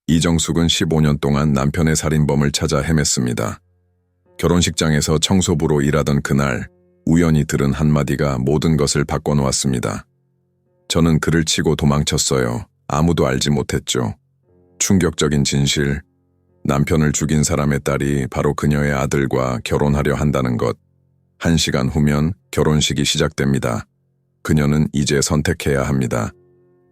이정숙은 15년 동안 남편의 살인범을 찾아 헤맸습니다. 결혼식장에서 청소부로 일하던 그날 우연히 들은 한마디가 모든 것을 바꿔놓았습니다. 저는 그를 치고 도망쳤어요. 아무도 알지 못했죠. 충격적인 진실. 남편을 죽인 사람의 딸이 바로 그녀의 아들과 결혼하려 한다는 것. 1시간 후면 결혼식이 시작됩니다. 그녀는 이제 선택해야 합니다.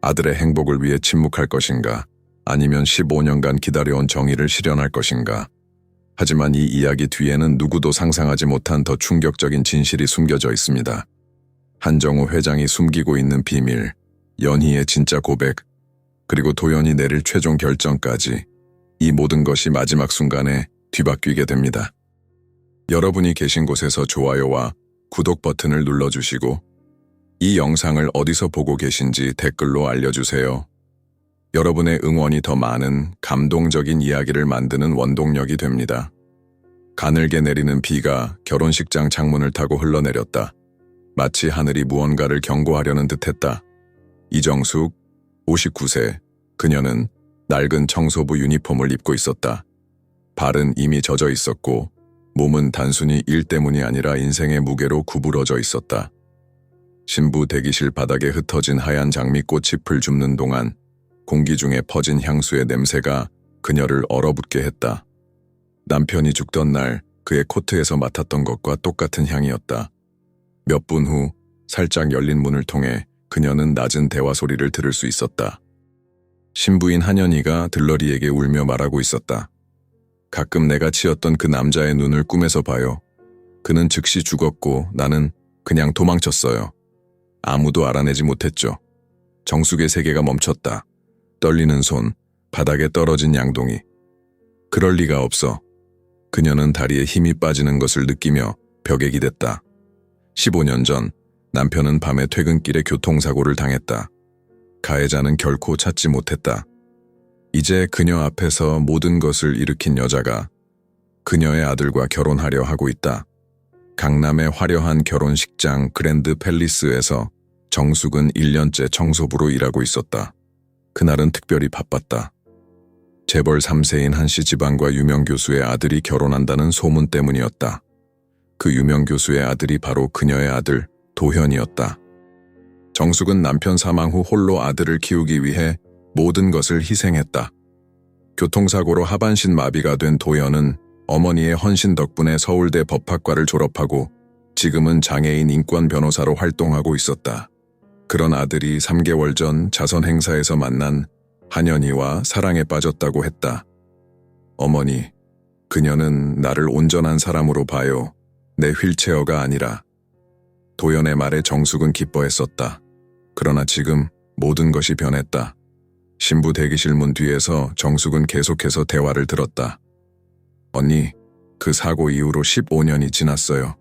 아들의 행복을 위해 침묵할 것인가, 아니면 15년간 기다려온 정의를 실현할 것인가. 하지만 이 이야기 뒤에는 누구도 상상하지 못한 더 충격적인 진실이 숨겨져 있습니다. 한정우 회장이 숨기고 있는 비밀, 연희의 진짜 고백, 그리고 도연이 내릴 최종 결정까지, 이 모든 것이 마지막 순간에 뒤바뀌게 됩니다. 여러분이 계신 곳에서 좋아요와 구독 버튼을 눌러주시고 이 영상을 어디서 보고 계신지 댓글로 알려주세요. 여러분의 응원이 더 많은 감동적인 이야기를 만드는 원동력이 됩니다. 가늘게 내리는 비가 결혼식장 창문을 타고 흘러내렸다. 마치 하늘이 무언가를 경고하려는 듯했다. 이정숙, 59세. 그녀는 낡은 청소부 유니폼을 입고 있었다. 발은 이미 젖어 있었고 몸은 단순히 일 때문이 아니라 인생의 무게로 구부러져 있었다. 신부 대기실 바닥에 흩어진 하얀 장미꽃이 풀 줍는 동안 공기 중에 퍼진 향수의 냄새가 그녀를 얼어붙게 했다. 남편이 죽던 날 그의 코트에서 맡았던 것과 똑같은 향이었다. 몇 분 후 살짝 열린 문을 통해 그녀는 낮은 대화 소리를 들을 수 있었다. 신부인 한연희가 들러리에게 울며 말하고 있었다. 가끔 내가 치었던 그 남자의 눈을 꿈에서 봐요. 그는 즉시 죽었고 나는 그냥 도망쳤어요. 아무도 알아내지 못했죠. 정숙의 세계가 멈췄다. 떨리는 손, 바닥에 떨어진 양동이. 그럴 리가 없어. 그녀는 다리에 힘이 빠지는 것을 느끼며 벽에 기댔다. 15년 전 남편은 밤에 퇴근길에 교통사고를 당했다. 가해자는 결코 찾지 못했다. 이제 그녀 앞에서 모든 것을 일으킨 여자가 그녀의 아들과 결혼하려 하고 있다. 강남의 화려한 결혼식장 그랜드 팰리스에서 정숙은 1년째 청소부로 일하고 있었다. 그날은 특별히 바빴다. 재벌 3세인 한씨 집안과 유명 교수의 아들이 결혼한다는 소문 때문이었다. 그 유명 교수의 아들이 바로 그녀의 아들 도현이었다. 정숙은 남편 사망 후 홀로 아들을 키우기 위해 모든 것을 희생했다. 교통사고로 하반신 마비가 된 도현은 어머니의 헌신 덕분에 서울대 법학과를 졸업하고 지금은 장애인 인권 변호사로 활동하고 있었다. 그런 아들이 3개월 전 자선 행사에서 만난 한연희와 사랑에 빠졌다고 했다. 어머니, 그녀는 나를 온전한 사람으로 봐요. 내 휠체어가 아니라. 도연의 말에 정숙은 기뻐했었다. 그러나 지금 모든 것이 변했다. 신부 대기실 문 뒤에서 정숙은 계속해서 대화를 들었다. 언니, 그 사고 이후로 15년이 지났어요.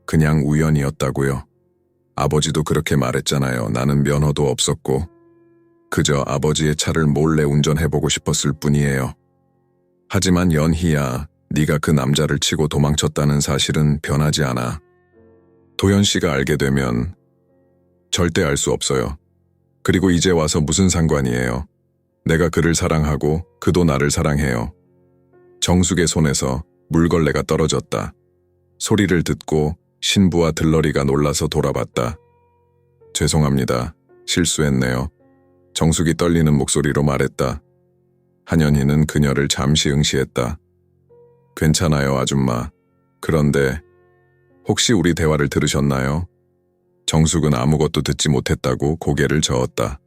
그냥 우연이었다고요. 아버지도 그렇게 말했잖아요. 나는 면허도 없었고 그저 아버지의 차를 몰래 운전해보고 싶었을 뿐이에요. 하지만 연희야, 네가 그 남자를 치고 도망쳤다는 사실은 변하지 않아. 도연 씨가 알게 되면 절대 알 수 없어요. 그리고 이제 와서 무슨 상관이에요. 내가 그를 사랑하고 그도 나를 사랑해요. 정숙의 손에서 물걸레가 떨어졌다. 소리를 듣고 신부와 들러리가 놀라서 돌아봤다. 죄송합니다. 실수했네요. 정숙이 떨리는 목소리로 말했다. 한연희는 그녀를 잠시 응시했다. 괜찮아요, 아줌마. 그런데 혹시 우리 대화를 들으셨나요? 정숙은 아무것도 듣지 못했다고 고개를 저었다.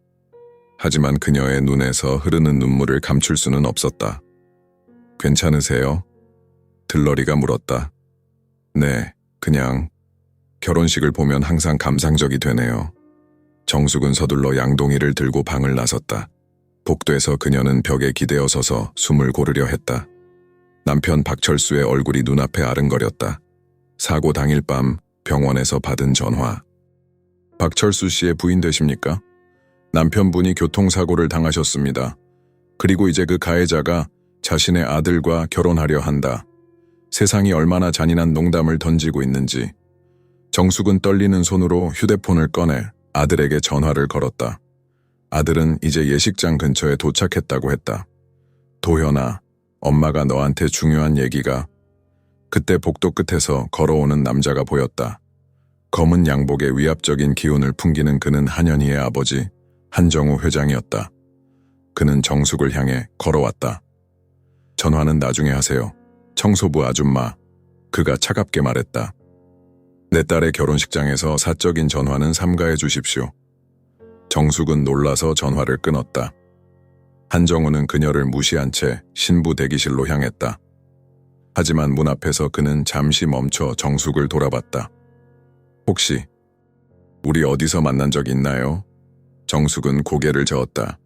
하지만 그녀의 눈에서 흐르는 눈물을 감출 수는 없었다. 괜찮으세요? 들러리가 물었다. 네, 그냥 결혼식을 보면 항상 감상적이 되네요. 정숙은 서둘러 양동이를 들고 방을 나섰다. 복도에서 그녀는 벽에 기대어 서서 숨을 고르려 했다. 남편 박철수의 얼굴이 눈앞에 아른거렸다. 사고 당일 밤 병원에서 받은 전화. 박철수 씨의 부인 되십니까? 남편분이 교통사고를 당하셨습니다. 그리고 이제 그 가해자가 자신의 아들과 결혼하려 한다. 세상이 얼마나 잔인한 농담을 던지고 있는지. 정숙은 떨리는 손으로 휴대폰을 꺼내 아들에게 전화를 걸었다. 아들은 이제 예식장 근처에 도착했다고 했다. 도현아, 엄마가 너한테 중요한 얘기가. 그때 복도 끝에서 걸어오는 남자가 보였다. 검은 양복에 위압적인 기운을 풍기는 그는 한현희의 아버지 한정우 회장이었다. 그는 정숙을 향해 걸어왔다. 전화는 나중에 하세요. 청소부 아줌마. 그가 차갑게 말했다. 내 딸의 결혼식장에서 사적인 전화는 삼가해 주십시오. 정숙은 놀라서 전화를 끊었다. 한정우는 그녀를 무시한 채 신부 대기실로 향했다. 하지만 문 앞에서 그는 잠시 멈춰 정숙을 돌아봤다. 혹시 우리 어디서 만난 적 있나요? 정숙은 고개를 저었다.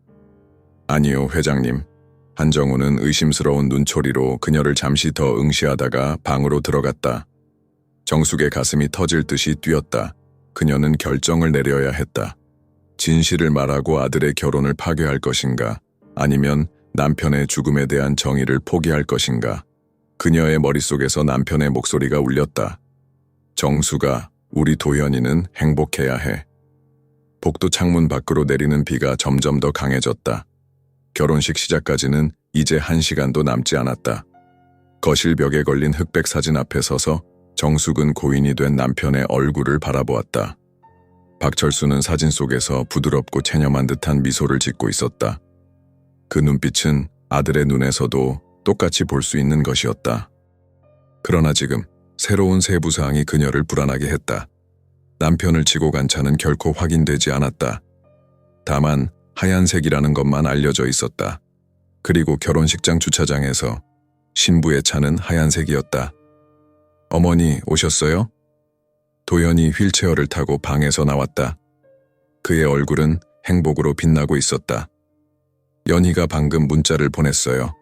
아니요, 회장님. 한정우는 의심스러운 눈초리로 그녀를 잠시 더 응시하다가 방으로 들어갔다. 정숙의 가슴이 터질 듯이 뛰었다. 그녀는 결정을 내려야 했다. 진실을 말하고 아들의 결혼을 파괴할 것인가? 아니면 남편의 죽음에 대한 정의를 포기할 것인가? 그녀의 머릿속에서 남편의 목소리가 울렸다. 정수가, 우리 도현이는 행복해야 해. 복도 창문 밖으로 내리는 비가 점점 더 강해졌다. 결혼식 시작까지는 이제 1시간도 남지 않았다. 거실 벽에 걸린 흑백 사진 앞에 서서 정숙은 고인이 된 남편의 얼굴을 바라보았다. 박철수는 사진 속에서 부드럽고 체념한 듯한 미소를 짓고 있었다. 그 눈빛은 아들의 눈에서도 똑같이 볼 수 있는 것이었다. 그러나 지금 새로운 세부사항이 그녀를 불안하게 했다. 남편을 치고 간 차는 결코 확인되지 않았다. 다만 하얀색이라는 것만 알려져 있었다. 그리고 결혼식장 주차장에서 신부의 차는 하얀색이었다. 어머니 오셨어요? 도현이 휠체어를 타고 방에서 나왔다. 그의 얼굴은 행복으로 빛나고 있었다. 연희가 방금 문자를 보냈어요.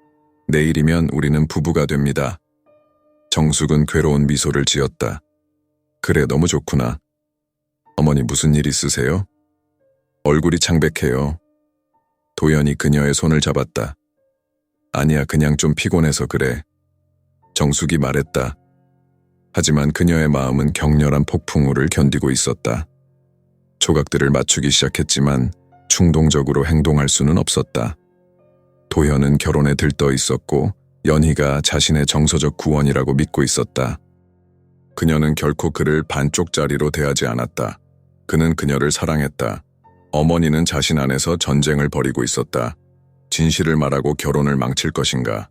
내일이면 우리는 부부가 됩니다. 정숙은 괴로운 미소를 지었다. 그래, 너무 좋구나. 어머니 무슨 일 있으세요? 얼굴이 창백해요. 도연이 그녀의 손을 잡았다. 아니야, 그냥 좀 피곤해서 그래. 정숙이 말했다. 하지만 그녀의 마음은 격렬한 폭풍우를 견디고 있었다. 조각들을 맞추기 시작했지만 충동적으로 행동할 수는 없었다. 도현은 결혼에 들떠 있었고 연희가 자신의 정서적 구원이라고 믿고 있었다. 그녀는 결코 그를 반쪽짜리로 대하지 않았다. 그는 그녀를 사랑했다. 어머니는 자신 안에서 전쟁을 벌이고 있었다. 진실을 말하고 결혼을 망칠 것인가?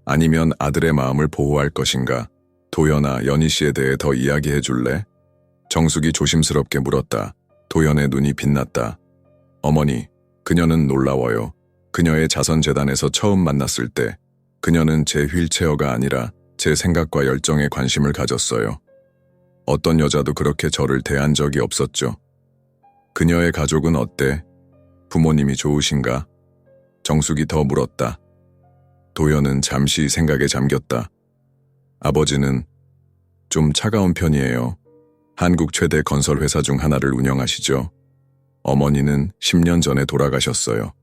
아니면 아들의 마음을 보호할 것인가? 도연아, 연희 씨에 대해 더 이야기해 줄래? 정숙이 조심스럽게 물었다. 도연의 눈이 빛났다. 어머니, 그녀는 놀라워요. 그녀의 자선재단에서 처음 만났을 때 그녀는 제 휠체어가 아니라 제 생각과 열정에 관심을 가졌어요. 어떤 여자도 그렇게 저를 대한 적이 없었죠. 그녀의 가족은 어때? 부모님이 좋으신가? 정숙이 더 물었다. 도연은 잠시 생각에 잠겼다. 아버지는 좀 차가운 편이에요. 한국 최대 건설회사 중 하나를 운영하시죠. 어머니는 10년 전에 돌아가셨어요.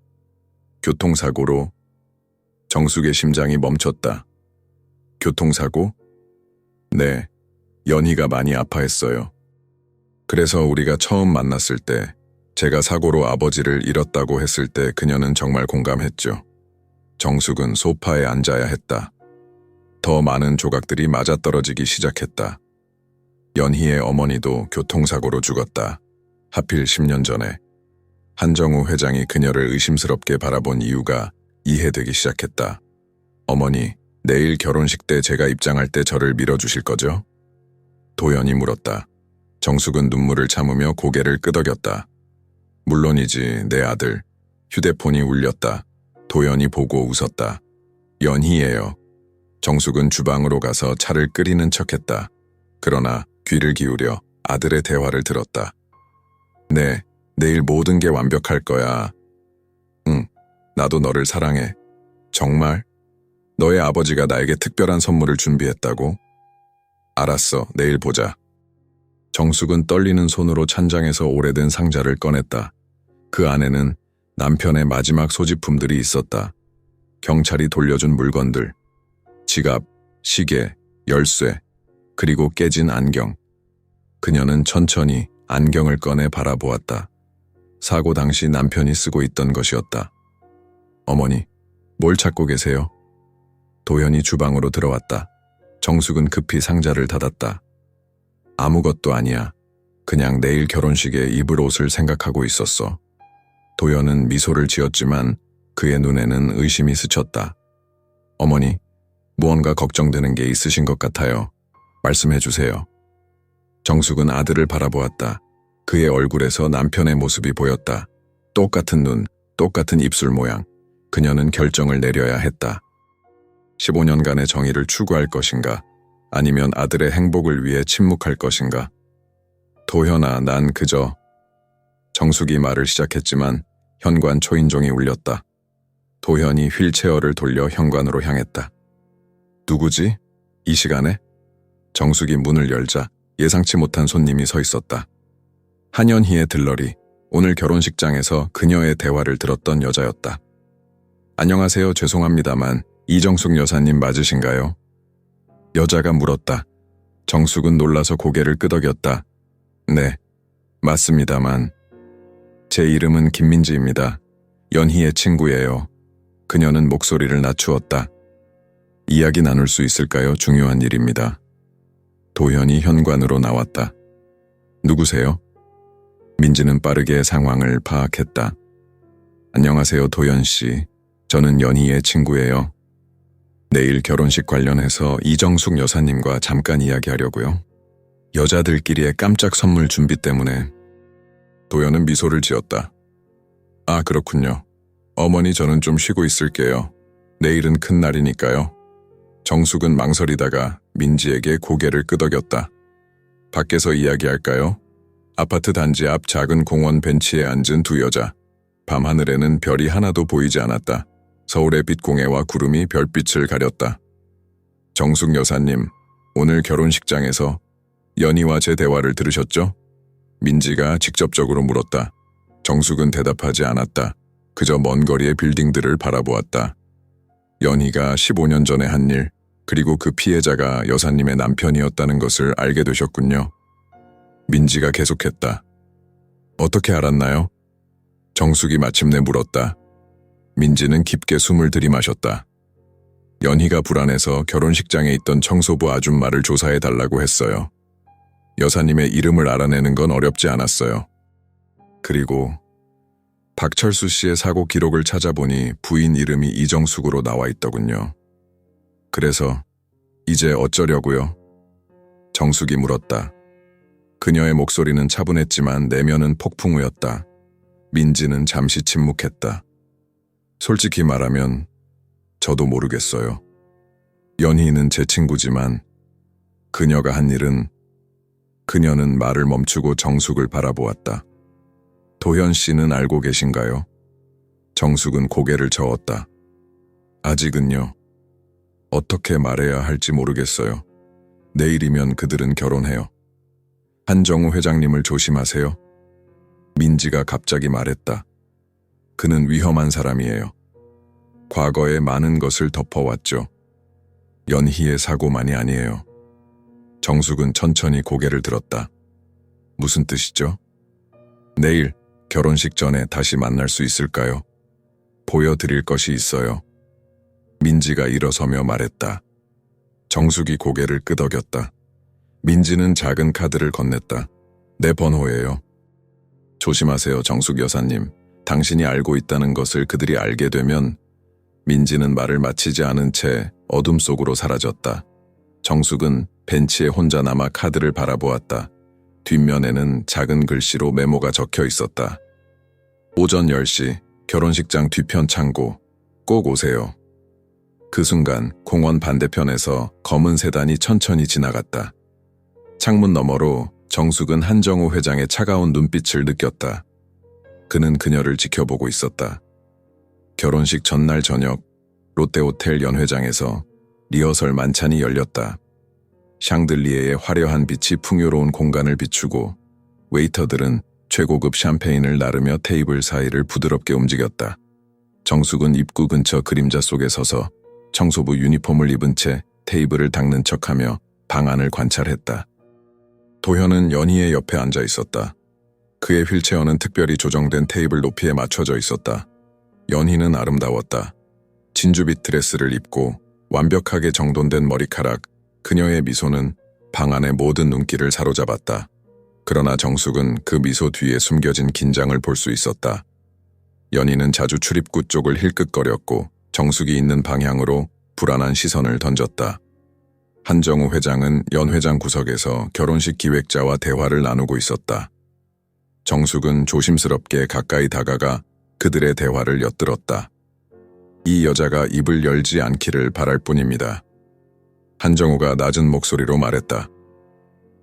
교통사고로. 정숙의 심장이 멈췄다. 교통사고? 네, 연희가 많이 아파했어요. 그래서 우리가 처음 만났을 때 제가 사고로 아버지를 잃었다고 했을 때 그녀는 정말 공감했죠. 정숙은 소파에 앉아야 했다. 더 많은 조각들이 맞아떨어지기 시작했다. 연희의 어머니도 교통사고로 죽었다. 하필 10년 전에. 한정우 회장이 그녀를 의심스럽게 바라본 이유가 이해되기 시작했다. 어머니, 내일 결혼식 때 제가 입장할 때 저를 밀어주실 거죠? 도연이 물었다. 정숙은 눈물을 참으며 고개를 끄덕였다. 물론이지, 내 아들. 휴대폰이 울렸다. 도연이 보고 웃었다. 연희예요. 정숙은 주방으로 가서 차를 끓이는 척했다. 그러나 귀를 기울여 아들의 대화를 들었다. 네, 내일 모든 게 완벽할 거야. 응, 나도 너를 사랑해. 정말? 너의 아버지가 나에게 특별한 선물을 준비했다고? 알았어, 내일 보자. 정숙은 떨리는 손으로 찬장에서 오래된 상자를 꺼냈다. 그 안에는 남편의 마지막 소지품들이 있었다. 경찰이 돌려준 물건들, 지갑, 시계, 열쇠, 그리고 깨진 안경. 그녀는 천천히 안경을 꺼내 바라보았다. 사고 당시 남편이 쓰고 있던 것이었다. 어머니, 뭘 찾고 계세요? 도현이 주방으로 들어왔다. 정숙은 급히 상자를 닫았다. 아무것도 아니야. 그냥 내일 결혼식에 입을 옷을 생각하고 있었어. 도현은 미소를 지었지만 그의 눈에는 의심이 스쳤다. 어머니, 무언가 걱정되는 게 있으신 것 같아요. 말씀해 주세요. 정숙은 아들을 바라보았다. 그의 얼굴에서 남편의 모습이 보였다. 똑같은 눈, 똑같은 입술 모양. 그녀는 결정을 내려야 했다. 15년간의 정의를 추구할 것인가? 아니면 아들의 행복을 위해 침묵할 것인가? 도현아, 난 그저... 정숙이 말을 시작했지만 현관 초인종이 울렸다. 도현이 휠체어를 돌려 현관으로 향했다. 누구지? 이 시간에? 정숙이 문을 열자 예상치 못한 손님이 서 있었다. 한연희의 들러리, 오늘 결혼식장에서 그녀의 대화를 들었던 여자였다. 안녕하세요, 죄송합니다만 이정숙 여사님 맞으신가요? 여자가 물었다. 정숙은 놀라서 고개를 끄덕였다. 네, 맞습니다만. 제 이름은 김민지입니다. 연희의 친구예요. 그녀는 목소리를 낮추었다. 이야기 나눌 수 있을까요? 중요한 일입니다. 도현이 현관으로 나왔다. 누구세요? 민지는 빠르게 상황을 파악했다. 안녕하세요, 도현 씨. 저는 연희의 친구예요. 내일 결혼식 관련해서 이정숙 여사님과 잠깐 이야기하려고요. 여자들끼리의 깜짝 선물 준비 때문에. 도현은 미소를 지었다. 아, 그렇군요. 어머니, 저는 좀 쉬고 있을게요. 내일은 큰 날이니까요. 정숙은 망설이다가 민지에게 고개를 끄덕였다. 밖에서 이야기할까요? 아파트 단지 앞 작은 공원 벤치에 앉은 두 여자. 밤하늘에는 별이 하나도 보이지 않았다. 서울의 빛공해와 구름이 별빛을 가렸다. 정숙 여사님, 오늘 결혼식장에서 연희와 제 대화를 들으셨죠? 민지가 직접적으로 물었다. 정숙은 대답하지 않았다. 그저 먼 거리의 빌딩들을 바라보았다. 연희가 15년 전에 한 일, 그리고 그 피해자가 여사님의 남편이었다는 것을 알게 되셨군요. 민지가 계속했다. 어떻게 알았나요? 정숙이 마침내 물었다. 민지는 깊게 숨을 들이마셨다. 연희가 불안해서 결혼식장에 있던 청소부 아줌마를 조사해달라고 했어요. 여사님의 이름을 알아내는 건 어렵지 않았어요. 그리고 박철수 씨의 사고 기록을 찾아보니 부인 이름이 이정숙으로 나와 있더군요. 그래서 이제 어쩌려고요? 정숙이 물었다. 그녀의 목소리는 차분했지만 내면은 폭풍우였다. 민지는 잠시 침묵했다. 솔직히 말하면 저도 모르겠어요. 연희는 제 친구지만 그녀가 한 일은... 그녀는 말을 멈추고 정숙을 바라보았다. 도현 씨는 알고 계신가요? 정숙은 고개를 저었다. 아직은요. 어떻게 말해야 할지 모르겠어요. 내일이면 그들은 결혼해요. 한정우 회장님을 조심하세요. 민지가 갑자기 말했다. 그는 위험한 사람이에요. 과거에 많은 것을 덮어왔죠. 연희의 사고만이 아니에요. 정숙은 천천히 고개를 들었다. 무슨 뜻이죠? 내일 결혼식 전에 다시 만날 수 있을까요? 보여드릴 것이 있어요. 민지가 일어서며 말했다. 정숙이 고개를 끄덕였다. 민지는 작은 카드를 건넸다. 내 번호예요. 조심하세요, 정숙 여사님. 당신이 알고 있다는 것을 그들이 알게 되면... 민지는 말을 마치지 않은 채 어둠 속으로 사라졌다. 정숙은 벤치에 혼자 남아 카드를 바라보았다. 뒷면에는 작은 글씨로 메모가 적혀 있었다. 오전 10시 결혼식장 뒤편 창고 꼭 오세요. 그 순간 공원 반대편에서 검은 세단이 천천히 지나갔다. 창문 너머로 정숙은 한정우 회장의 차가운 눈빛을 느꼈다. 그는 그녀를 지켜보고 있었다. 결혼식 전날 저녁 롯데호텔 연회장에서 리허설 만찬이 열렸다. 샹들리에의 화려한 빛이 풍요로운 공간을 비추고 웨이터들은 최고급 샴페인을 나르며 테이블 사이를 부드럽게 움직였다. 정숙은 입구 근처 그림자 속에 서서 청소부 유니폼을 입은 채 테이블을 닦는 척하며 방 안을 관찰했다. 도현은 연희의 옆에 앉아 있었다. 그의 휠체어는 특별히 조정된 테이블 높이에 맞춰져 있었다. 연희는 아름다웠다. 진주빛 드레스를 입고 완벽하게 정돈된 머리카락, 그녀의 미소는 방 안의 모든 눈길을 사로잡았다. 그러나 정숙은 그 미소 뒤에 숨겨진 긴장을 볼 수 있었다. 연희는 자주 출입구 쪽을 힐끗거렸고 정숙이 있는 방향으로 불안한 시선을 던졌다. 한정우 회장은 연회장 구석에서 결혼식 기획자와 대화를 나누고 있었다. 정숙은 조심스럽게 가까이 다가가 그들의 대화를 엿들었다. 이 여자가 입을 열지 않기를 바랄 뿐입니다. 한정우가 낮은 목소리로 말했다.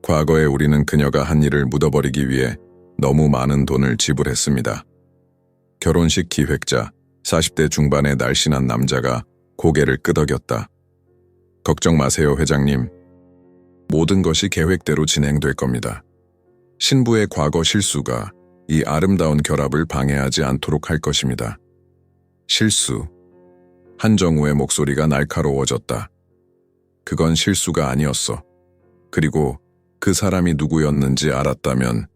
과거에 우리는 그녀가 한 일을 묻어버리기 위해 너무 많은 돈을 지불했습니다. 결혼식 기획자, 40대 중반의 날씬한 남자가 고개를 끄덕였다. 걱정 마세요, 회장님. 모든 것이 계획대로 진행될 겁니다. 신부의 과거 실수가 이 아름다운 결합을 방해하지 않도록 할 것입니다. 실수. 한정우의 목소리가 날카로워졌다. 그건 실수가 아니었어. 그리고 그 사람이 누구였는지 알았다면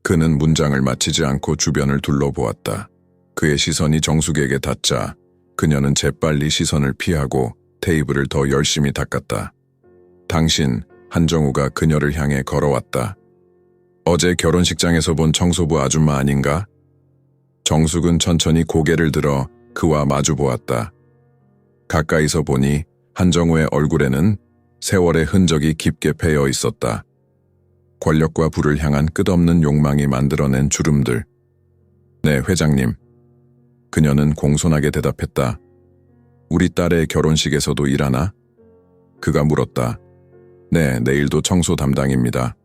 그는 문장을 마치지 않고 주변을 둘러보았다. 그의 시선이 정숙에게 닿자 그녀는 재빨리 시선을 피하고 테이블을 더 열심히 닦았다. 당신, 한정우가 그녀를 향해 걸어왔다. 어제 결혼식장에서 본 청소부 아줌마 아닌가? 정숙은 천천히 고개를 들어 그와 마주 보았다. 가까이서 보니 한정우의 얼굴에는 세월의 흔적이 깊게 패여 있었다. 권력과 부를 향한 끝없는 욕망이 만들어낸 주름들. 네, 회장님. 그녀는 공손하게 대답했다. 우리 딸의 결혼식에서도 일하나? 그가 물었다. 네, 내일도 청소 담당입니다.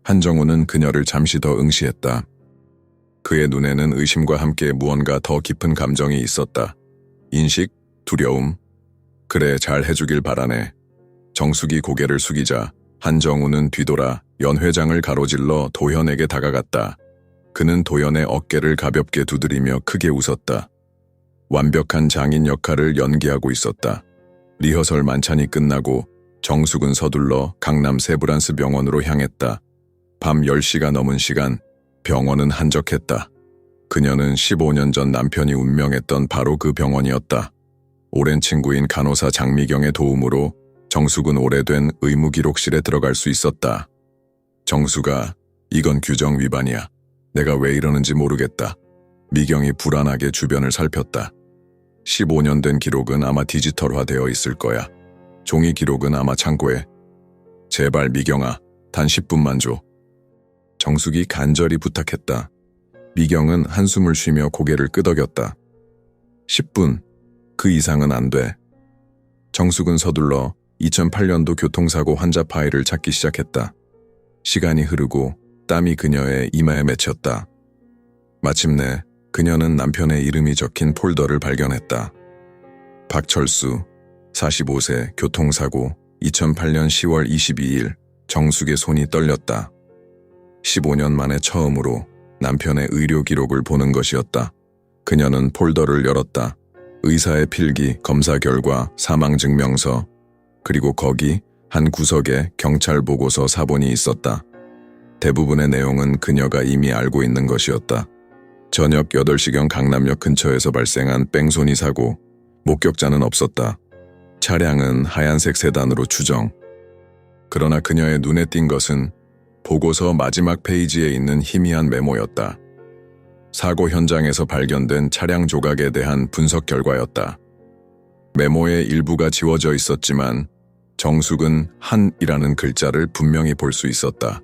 한정우는 그녀를 잠시 더 응시했다. 그의 눈에는 의심과 함께 무언가 더 깊은 감정이 있었다. 인식, 두려움. 그래, 잘 해주길 바라네. 정숙이 고개를 숙이자 한정우는 뒤돌아 연 회장을 가로질러 도현에게 다가갔다. 그는 도현의 어깨를 가볍게 두드리며 크게 웃었다. 완벽한 장인 역할을 연기하고 있었다. 리허설 만찬이 끝나고 정숙은 서둘러 강남 세브란스 병원으로 향했다. 밤 10시가 넘은 시간, 병원은 한적했다. 그녀는 15년 전 남편이 운명했던 바로 그 병원이었다. 오랜 친구인 간호사 장미경의 도움으로 정숙은 오래된 의무기록실에 들어갈 수 있었다. 정숙아, 이건 규정 위반이야. 내가 왜 이러는지 모르겠다. 미경이 불안하게 주변을 살폈다. 15년 된 기록은 아마 디지털화되어 있을 거야. 종이 기록은 아마 창고에. 제발 미경아, 단 10분만 줘. 정숙이 간절히 부탁했다. 미경은 한숨을 쉬며 고개를 끄덕였다. 10분, 그 이상은 안 돼. 정숙은 서둘러 2008년도 교통사고 환자 파일을 찾기 시작했다. 시간이 흐르고 땀이 그녀의 이마에 맺혔다. 마침내 그녀는 남편의 이름이 적힌 폴더를 발견했다. 박철수, 45세, 교통사고, 2008년 10월 22일, 정숙의 손이 떨렸다. 15년 만에 처음으로 남편의 의료 기록을 보는 것이었다. 그녀는 폴더를 열었다. 의사의 필기, 검사 결과, 사망증명서, 그리고 거기 한 구석에 경찰 보고서 사본이 있었다. 대부분의 내용은 그녀가 이미 알고 있는 것이었다. 저녁 8시경 강남역 근처에서 발생한 뺑소니 사고, 목격자는 없었다. 차량은 하얀색 세단으로 추정. 그러나 그녀의 눈에 띈 것은 보고서 마지막 페이지에 있는 희미한 메모였다. 사고 현장에서 발견된 차량 조각에 대한 분석 결과였다. 메모의 일부가 지워져 있었지만 정숙은 한이라는 글자를 분명히 볼 수 있었다.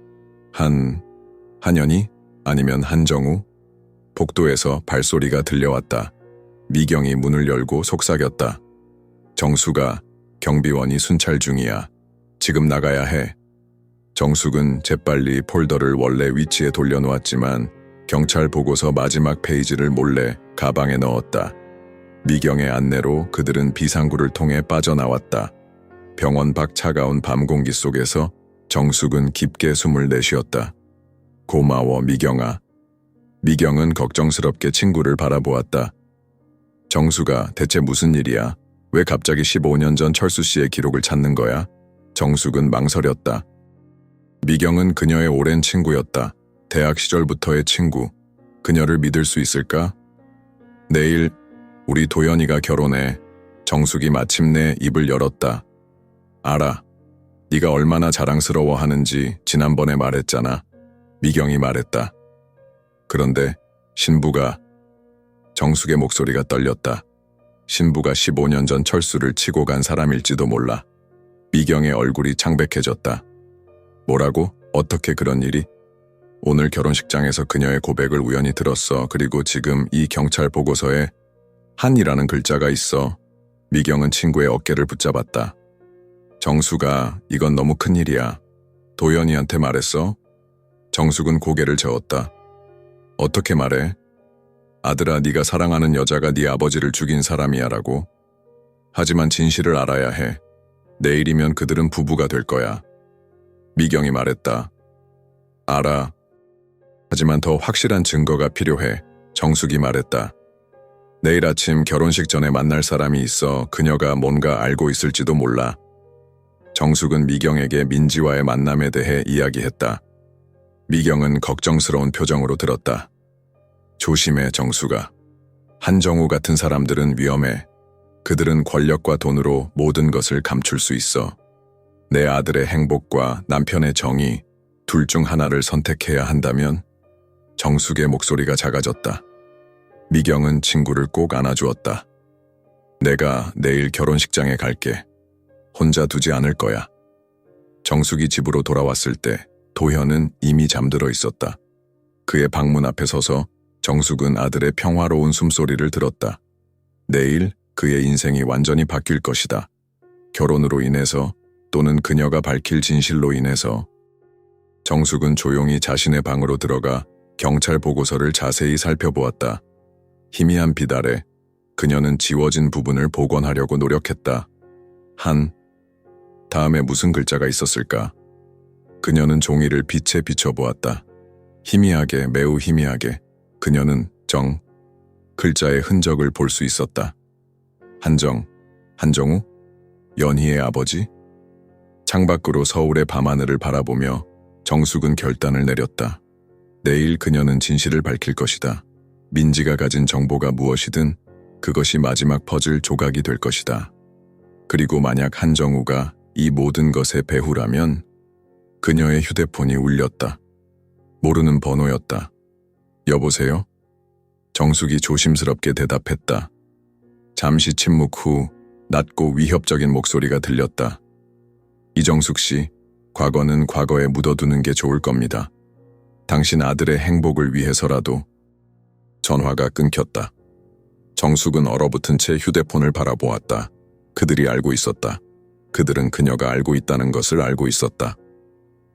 한연희? 아니면 한정우? 복도에서 발소리가 들려왔다. 미경이 문을 열고 속삭였다. 정숙아, 경비원이 순찰 중이야. 지금 나가야 해. 정숙은 재빨리 폴더를 원래 위치에 돌려놓았지만 경찰 보고서 마지막 페이지를 몰래 가방에 넣었다. 미경의 안내로 그들은 비상구를 통해 빠져나왔다. 병원 밖 차가운 밤 공기 속에서 정숙은 깊게 숨을 내쉬었다. 고마워, 미경아. 미경은 걱정스럽게 친구를 바라보았다. 정숙아, 대체 무슨 일이야? 왜 갑자기 15년 전 철수 씨의 기록을 찾는 거야? 정숙은 망설였다. 미경은 그녀의 오랜 친구였다. 대학 시절부터의 친구. 그녀를 믿을 수 있을까? 내일 우리 도연이가 결혼해. 정숙이 마침내 입을 열었다. 알아. 네가 얼마나 자랑스러워하는지 지난번에 말했잖아. 미경이 말했다. 그런데 신부가... 정숙의 목소리가 떨렸다. 신부가 15년 전 철수를 치고 간 사람일지도 몰라. 미경의 얼굴이 창백해졌다. 뭐라고? 어떻게 그런 일이? 오늘 결혼식장에서 그녀의 고백을 우연히 들었어. 그리고 지금 이 경찰 보고서에 한이라는 글자가 있어. 미경은 친구의 어깨를 붙잡았다. 정수가 이건 너무 큰일이야. 도연이한테 말했어? 정숙은 고개를 저었다. 어떻게 말해? 아들아, 네가 사랑하는 여자가 네 아버지를 죽인 사람이야 라고. 하지만 진실을 알아야 해. 내일이면 그들은 부부가 될 거야. 미경이 말했다. 알아. 하지만 더 확실한 증거가 필요해. 정숙이 말했다. 내일 아침 결혼식 전에 만날 사람이 있어. 그녀가 뭔가 알고 있을지도 몰라. 정숙은 미경에게 민지와의 만남에 대해 이야기했다. 미경은 걱정스러운 표정으로 들었다. 조심해, 정숙아. 한정우 같은 사람들은 위험해. 그들은 권력과 돈으로 모든 것을 감출 수 있어. 내 아들의 행복과 남편의 정의, 둘 중 하나를 선택해야 한다면? 정숙의 목소리가 작아졌다. 미경은 친구를 꼭 안아주었다. 내가 내일 결혼식장에 갈게. 혼자 두지 않을 거야. 정숙이 집으로 돌아왔을 때 도현은 이미 잠들어 있었다. 그의 방문 앞에 서서 정숙은 아들의 평화로운 숨소리를 들었다. 내일 그의 인생이 완전히 바뀔 것이다. 결혼으로 인해서 또는 그녀가 밝힐 진실로 인해서. 정숙은 조용히 자신의 방으로 들어가 경찰 보고서를 자세히 살펴보았다. 희미한 빛 아래 그녀는 지워진 부분을 복원하려고 노력했다. 다음에 무슨 글자가 있었을까? 그녀는 종이를 빛에 비춰보았다. 희미하게, 매우 희미하게 그녀는 글자의 흔적을 볼 수 있었다. 한정우? 연희의 아버지? 창밖으로 서울의 밤하늘을 바라보며 정숙은 결단을 내렸다. 내일 그녀는 진실을 밝힐 것이다. 민지가 가진 정보가 무엇이든 그것이 마지막 퍼즐 조각이 될 것이다. 그리고 만약 한정우가 이 모든 것의 배후라면 그녀의 휴대폰이 울렸다. 모르는 번호였다. 여보세요? 정숙이 조심스럽게 대답했다. 잠시 침묵 후 낮고 위협적인 목소리가 들렸다. 이정숙 씨, 과거는 과거에 묻어두는 게 좋을 겁니다. 당신 아들의 행복을 위해서라도. 전화가 끊겼다. 정숙은 얼어붙은 채 휴대폰을 바라보았다. 그들이 알고 있었다. 그들은 그녀가 알고 있다는 것을 알고 있었다.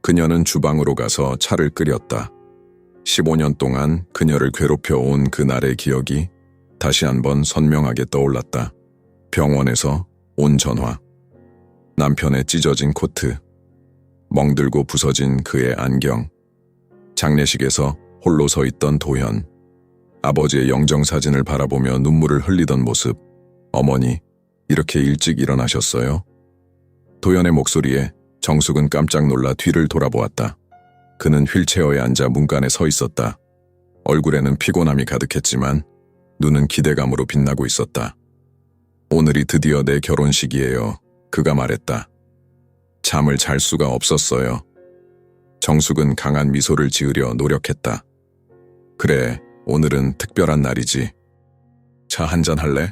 그녀는 주방으로 가서 차를 끓였다. 15년 동안 그녀를 괴롭혀온 그날의 기억이 다시 한번 선명하게 떠올랐다. 병원에서 온 전화. 남편의 찢어진 코트. 멍들고 부서진 그의 안경. 장례식에서 홀로 서 있던 도현. 아버지의 영정사진을 바라보며 눈물을 흘리던 모습. 어머니, 이렇게 일찍 일어나셨어요? 도현의 목소리에 정숙은 깜짝 놀라 뒤를 돌아보았다. 그는 휠체어에 앉아 문간에 서 있었다. 얼굴에는 피곤함이 가득했지만 눈은 기대감으로 빛나고 있었다. 오늘이 드디어 내 결혼식이에요. 그가 말했다. 잠을 잘 수가 없었어요. 정숙은 강한 미소를 지으려 노력했다. 그래, 오늘은 특별한 날이지. 차 한잔 할래?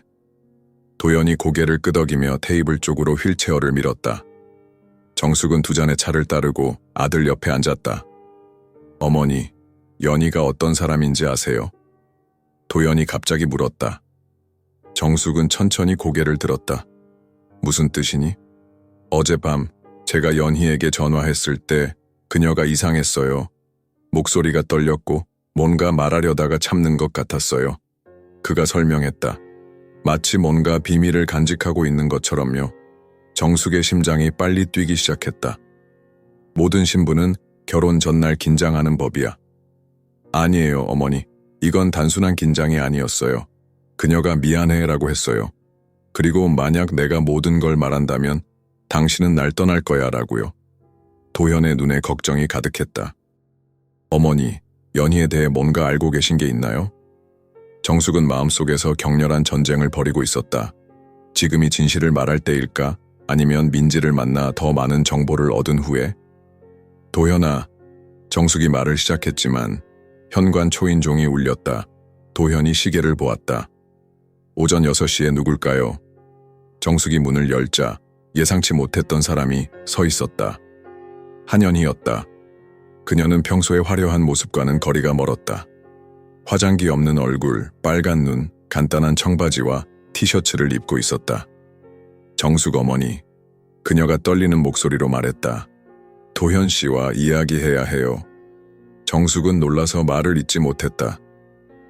도연이 고개를 끄덕이며 테이블 쪽으로 휠체어를 밀었다. 정숙은 두 잔의 차를 따르고 아들 옆에 앉았다. 어머니, 연희가 어떤 사람인지 아세요? 도연이 갑자기 물었다. 정숙은 천천히 고개를 들었다. 무슨 뜻이니? 어젯밤 제가 연희에게 전화했을 때 그녀가 이상했어요. 목소리가 떨렸고 뭔가 말하려다가 참는 것 같았어요. 그가 설명했다. 마치 뭔가 비밀을 간직하고 있는 것처럼요. 정숙의 심장이 빨리 뛰기 시작했다. 모든 신부는 결혼 전날 긴장하는 법이야. 아니에요, 어머니. 이건 단순한 긴장이 아니었어요. 그녀가 미안해라고 했어요. 그리고 만약 내가 모든 걸 말한다면 당신은 날 떠날 거야 라고요. 도현의 눈에 걱정이 가득했다. 어머니, 연희에 대해 뭔가 알고 계신 게 있나요? 정숙은 마음속에서 격렬한 전쟁을 벌이고 있었다. 지금이 진실을 말할 때일까? 아니면 민지를 만나 더 많은 정보를 얻은 후에? 도현아, 정숙이 말을 시작했지만 현관 초인종이 울렸다. 도현이 시계를 보았다. 오전 6시에 누굴까요? 정숙이 문을 열자 예상치 못했던 사람이 서 있었다. 한연희였다. 그녀는 평소의 화려한 모습과는 거리가 멀었다. 화장기 없는 얼굴, 빨간 눈, 간단한 청바지와 티셔츠를 입고 있었다. 정숙 어머니, 그녀가 떨리는 목소리로 말했다. 도현 씨와 이야기해야 해요. 정숙은 놀라서 말을 잇지 못했다.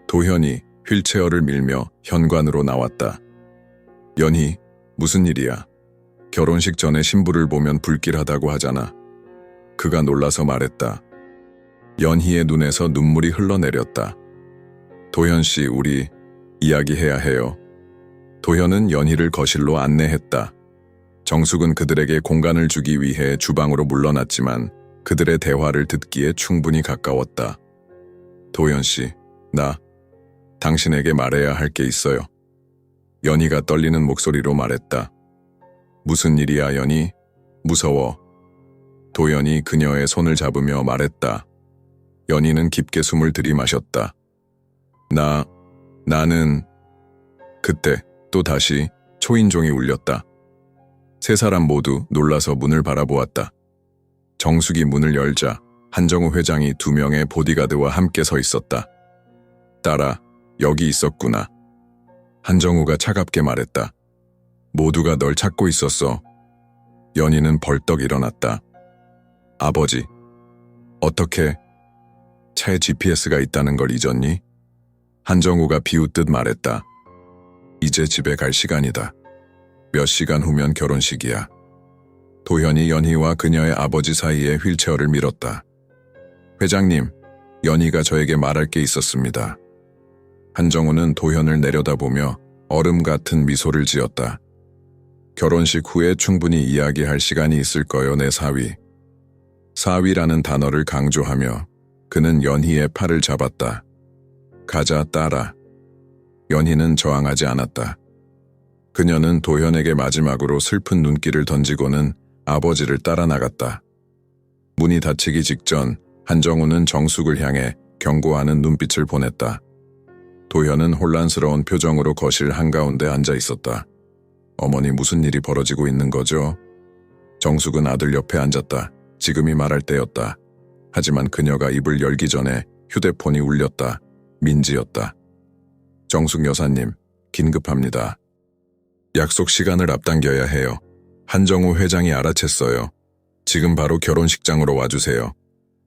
도현이 휠체어를 밀며 현관으로 나왔다. 연희, 무슨 일이야? 결혼식 전에 신부를 보면 불길하다고 하잖아. 그가 놀라서 말했다. 연희의 눈에서 눈물이 흘러내렸다. 도현 씨, 우리 이야기해야 해요. 도현은 연희를 거실로 안내했다. 정숙은 그들에게 공간을 주기 위해 주방으로 물러났지만 그들의 대화를 듣기에 충분히 가까웠다. 도현 씨, 나 당신에게 말해야 할 게 있어요. 연희가 떨리는 목소리로 말했다. 무슨 일이야, 연희? 무서워. 도현이 그녀의 손을 잡으며 말했다. 연희는 깊게 숨을 들이마셨다. 나는... 그때 또 다시 초인종이 울렸다. 세 사람 모두 놀라서 문을 바라보았다. 정숙이 문을 열자 한정우 회장이 2명의 보디가드와 함께 서 있었다. 딸아, 여기 있었구나. 한정우가 차갑게 말했다. 모두가 널 찾고 있었어. 연희는 벌떡 일어났다. 아버지, 어떻게 차에 GPS가 있다는 걸 잊었니? 한정우가 비웃듯 말했다. 이제 집에 갈 시간이다. 몇 시간 후면 결혼식이야. 도현이 연희와 그녀의 아버지 사이에 휠체어를 밀었다. 회장님, 연희가 저에게 말할 게 있었습니다. 한정우는 도현을 내려다보며 얼음 같은 미소를 지었다. 결혼식 후에 충분히 이야기할 시간이 있을 거요, 내 사위. 사위라는 단어를 강조하며 그는 연희의 팔을 잡았다. 가자, 딸아. 연희는 저항하지 않았다. 그녀는 도현에게 마지막으로 슬픈 눈길을 던지고는 아버지를 따라 나갔다. 문이 닫히기 직전 한정우는 정숙을 향해 경고하는 눈빛을 보냈다. 도현은 혼란스러운 표정으로 거실 한가운데 앉아 있었다. 어머니, 무슨 일이 벌어지고 있는 거죠? 정숙은 아들 옆에 앉았다. 지금이 말할 때였다. 하지만 그녀가 입을 열기 전에 휴대폰이 울렸다. 민지였다. 정숙 여사님, 긴급합니다. 약속 시간을 앞당겨야 해요. 한정우 회장이 알아챘어요. 지금 바로 결혼식장으로 와주세요.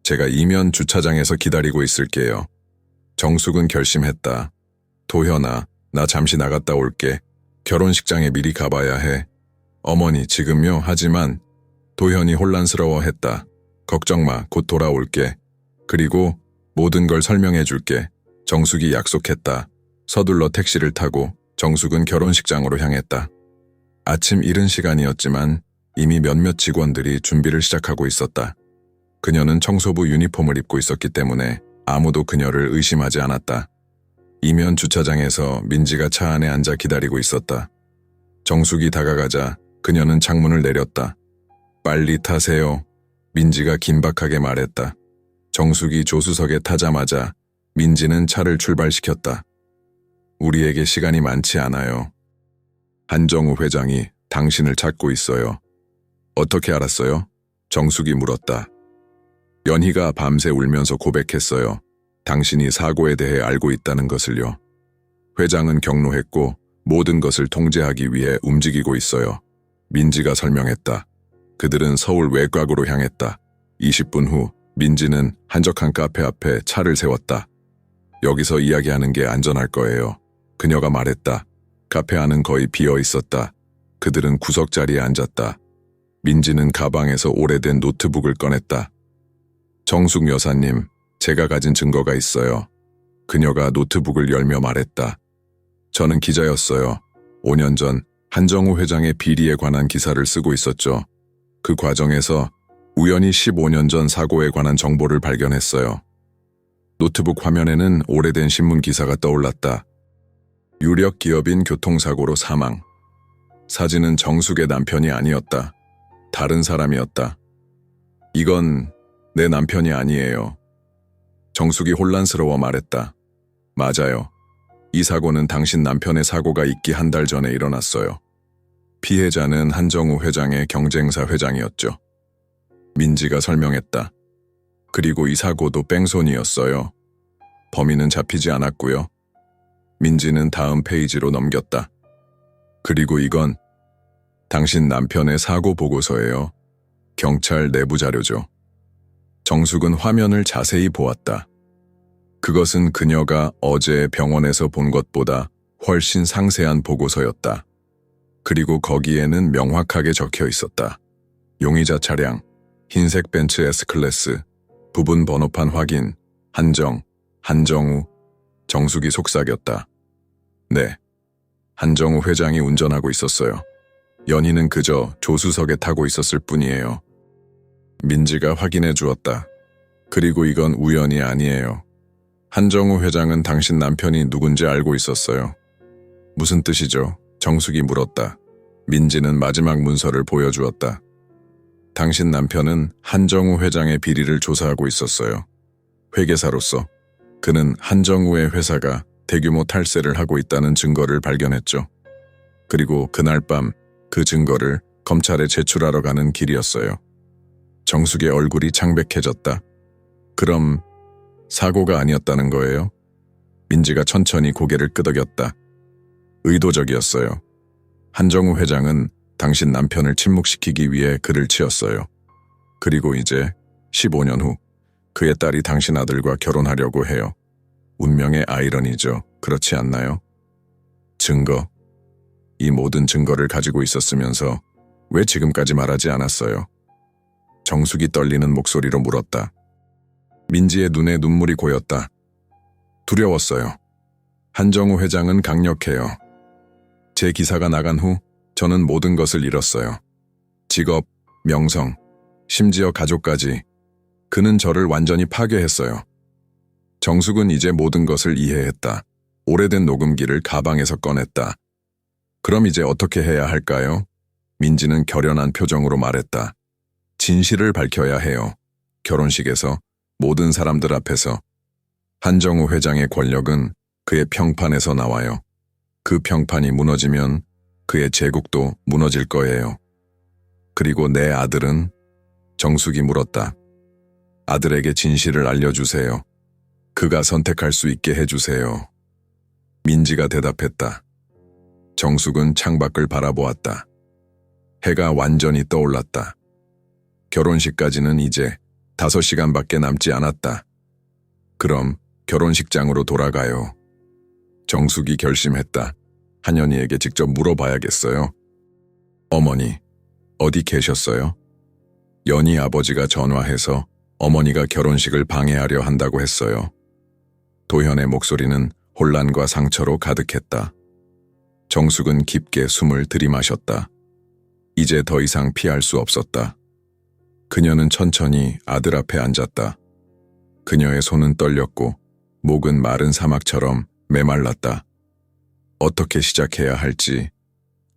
제가 이면 주차장에서 기다리고 있을게요. 정숙은 결심했다. 도현아, 나 잠시 나갔다 올게. 결혼식장에 미리 가봐야 해. 어머니, 지금요? 하지만 도현이 혼란스러워했다. 걱정 마, 곧 돌아올게. 그리고 모든 걸 설명해 줄게. 정숙이 약속했다. 서둘러 택시를 타고 정숙은 결혼식장으로 향했다. 아침 이른 시간이었지만 이미 몇몇 직원들이 준비를 시작하고 있었다. 그녀는 청소부 유니폼을 입고 있었기 때문에 아무도 그녀를 의심하지 않았다. 이면 주차장에서 민지가 차 안에 앉아 기다리고 있었다. 정숙이 다가가자 그녀는 창문을 내렸다. 빨리 타세요. 민지가 긴박하게 말했다. 정숙이 조수석에 타자마자 민지는 차를 출발시켰다. 우리에게 시간이 많지 않아요. 한정우 회장이 당신을 찾고 있어요. 어떻게 알았어요? 정숙이 물었다. 연희가 밤새 울면서 고백했어요. 당신이 사고에 대해 알고 있다는 것을요. 회장은 격노했고 모든 것을 통제하기 위해 움직이고 있어요. 민지가 설명했다. 그들은 서울 외곽으로 향했다. 20분 후 민지는 한적한 카페 앞에 차를 세웠다. 여기서 이야기하는 게 안전할 거예요. 그녀가 말했다. 카페 안은 거의 비어 있었다. 그들은 구석자리에 앉았다. 민지는 가방에서 오래된 노트북을 꺼냈다. 정숙 여사님, 제가 가진 증거가 있어요. 그녀가 노트북을 열며 말했다. 저는 기자였어요. 5년 전 한정우 회장의 비리에 관한 기사를 쓰고 있었죠. 그 과정에서 우연히 15년 전 사고에 관한 정보를 발견했어요. 노트북 화면에는 오래된 신문 기사가 떠올랐다. 유력 기업인 교통사고로 사망. 사진은 정숙의 남편이 아니었다. 다른 사람이었다. 이건 내 남편이 아니에요. 정숙이 혼란스러워 말했다. 맞아요. 이 사고는 당신 남편의 사고가 있기 한 달 전에 일어났어요. 피해자는 한정우 회장의 경쟁사 회장이었죠. 민지가 설명했다. 그리고 이 사고도 뺑소니였어요. 범인은 잡히지 않았고요. 민지는 다음 페이지로 넘겼다. 그리고 이건 당신 남편의 사고 보고서예요. 경찰 내부 자료죠. 정숙은 화면을 자세히 보았다. 그것은 그녀가 어제 병원에서 본 것보다 훨씬 상세한 보고서였다. 그리고 거기에는 명확하게 적혀 있었다. 용의자 차량, 흰색 벤츠 S클래스, 부분 번호판 확인, 한정우, 정숙이 속삭였다. 네, 한정우 회장이 운전하고 있었어요. 연희는 그저 조수석에 타고 있었을 뿐이에요. 민지가 확인해 주었다. 그리고 이건 우연이 아니에요. 한정우 회장은 당신 남편이 누군지 알고 있었어요. 무슨 뜻이죠? 정숙이 물었다. 민지는 마지막 문서를 보여주었다. 당신 남편은 한정우 회장의 비리를 조사하고 있었어요. 회계사로서 그는 한정우의 회사가 대규모 탈세를 하고 있다는 증거를 발견했죠. 그리고 그날 밤 그 증거를 검찰에 제출하러 가는 길이었어요. 정숙의 얼굴이 창백해졌다. 그럼 사고가 아니었다는 거예요? 민지가 천천히 고개를 끄덕였다. 의도적이었어요. 한정우 회장은 당신 남편을 침묵시키기 위해 글을 치었어요. 그리고 이제 15년 후 그의 딸이 당신 아들과 결혼하려고 해요. 운명의 아이러니죠. 그렇지 않나요? 증거. 이 모든 증거를 가지고 있었으면서 왜 지금까지 말하지 않았어요? 정숙이 떨리는 목소리로 물었다. 민지의 눈에 눈물이 고였다. 두려웠어요. 한정우 회장은 강력해요. 제 기사가 나간 후 저는 모든 것을 잃었어요. 직업, 명성, 심지어 가족까지. 그는 저를 완전히 파괴했어요. 정숙은 이제 모든 것을 이해했다. 오래된 녹음기를 가방에서 꺼냈다. 그럼 이제 어떻게 해야 할까요? 민지는 결연한 표정으로 말했다. 진실을 밝혀야 해요. 결혼식에서, 모든 사람들 앞에서. 한정우 회장의 권력은 그의 평판에서 나와요. 그 평판이 무너지면 그의 제국도 무너질 거예요. 그리고 내 아들은? 정숙이 물었다. 아들에게 진실을 알려주세요. 그가 선택할 수 있게 해주세요. 민지가 대답했다. 정숙은 창밖을 바라보았다. 해가 완전히 떠올랐다. 결혼식까지는 이제 5시간밖에 남지 않았다. 그럼 결혼식장으로 돌아가요. 정숙이 결심했다. 한연희에게 직접 물어봐야겠어요. 어머니, 어디 계셨어요? 연희 아버지가 전화해서 어머니가 결혼식을 방해하려 한다고 했어요. 도현의 목소리는 혼란과 상처로 가득했다. 정숙은 깊게 숨을 들이마셨다. 이제 더 이상 피할 수 없었다. 그녀는 천천히 아들 앞에 앉았다. 그녀의 손은 떨렸고 목은 마른 사막처럼 메말랐다. 어떻게 시작해야 할지,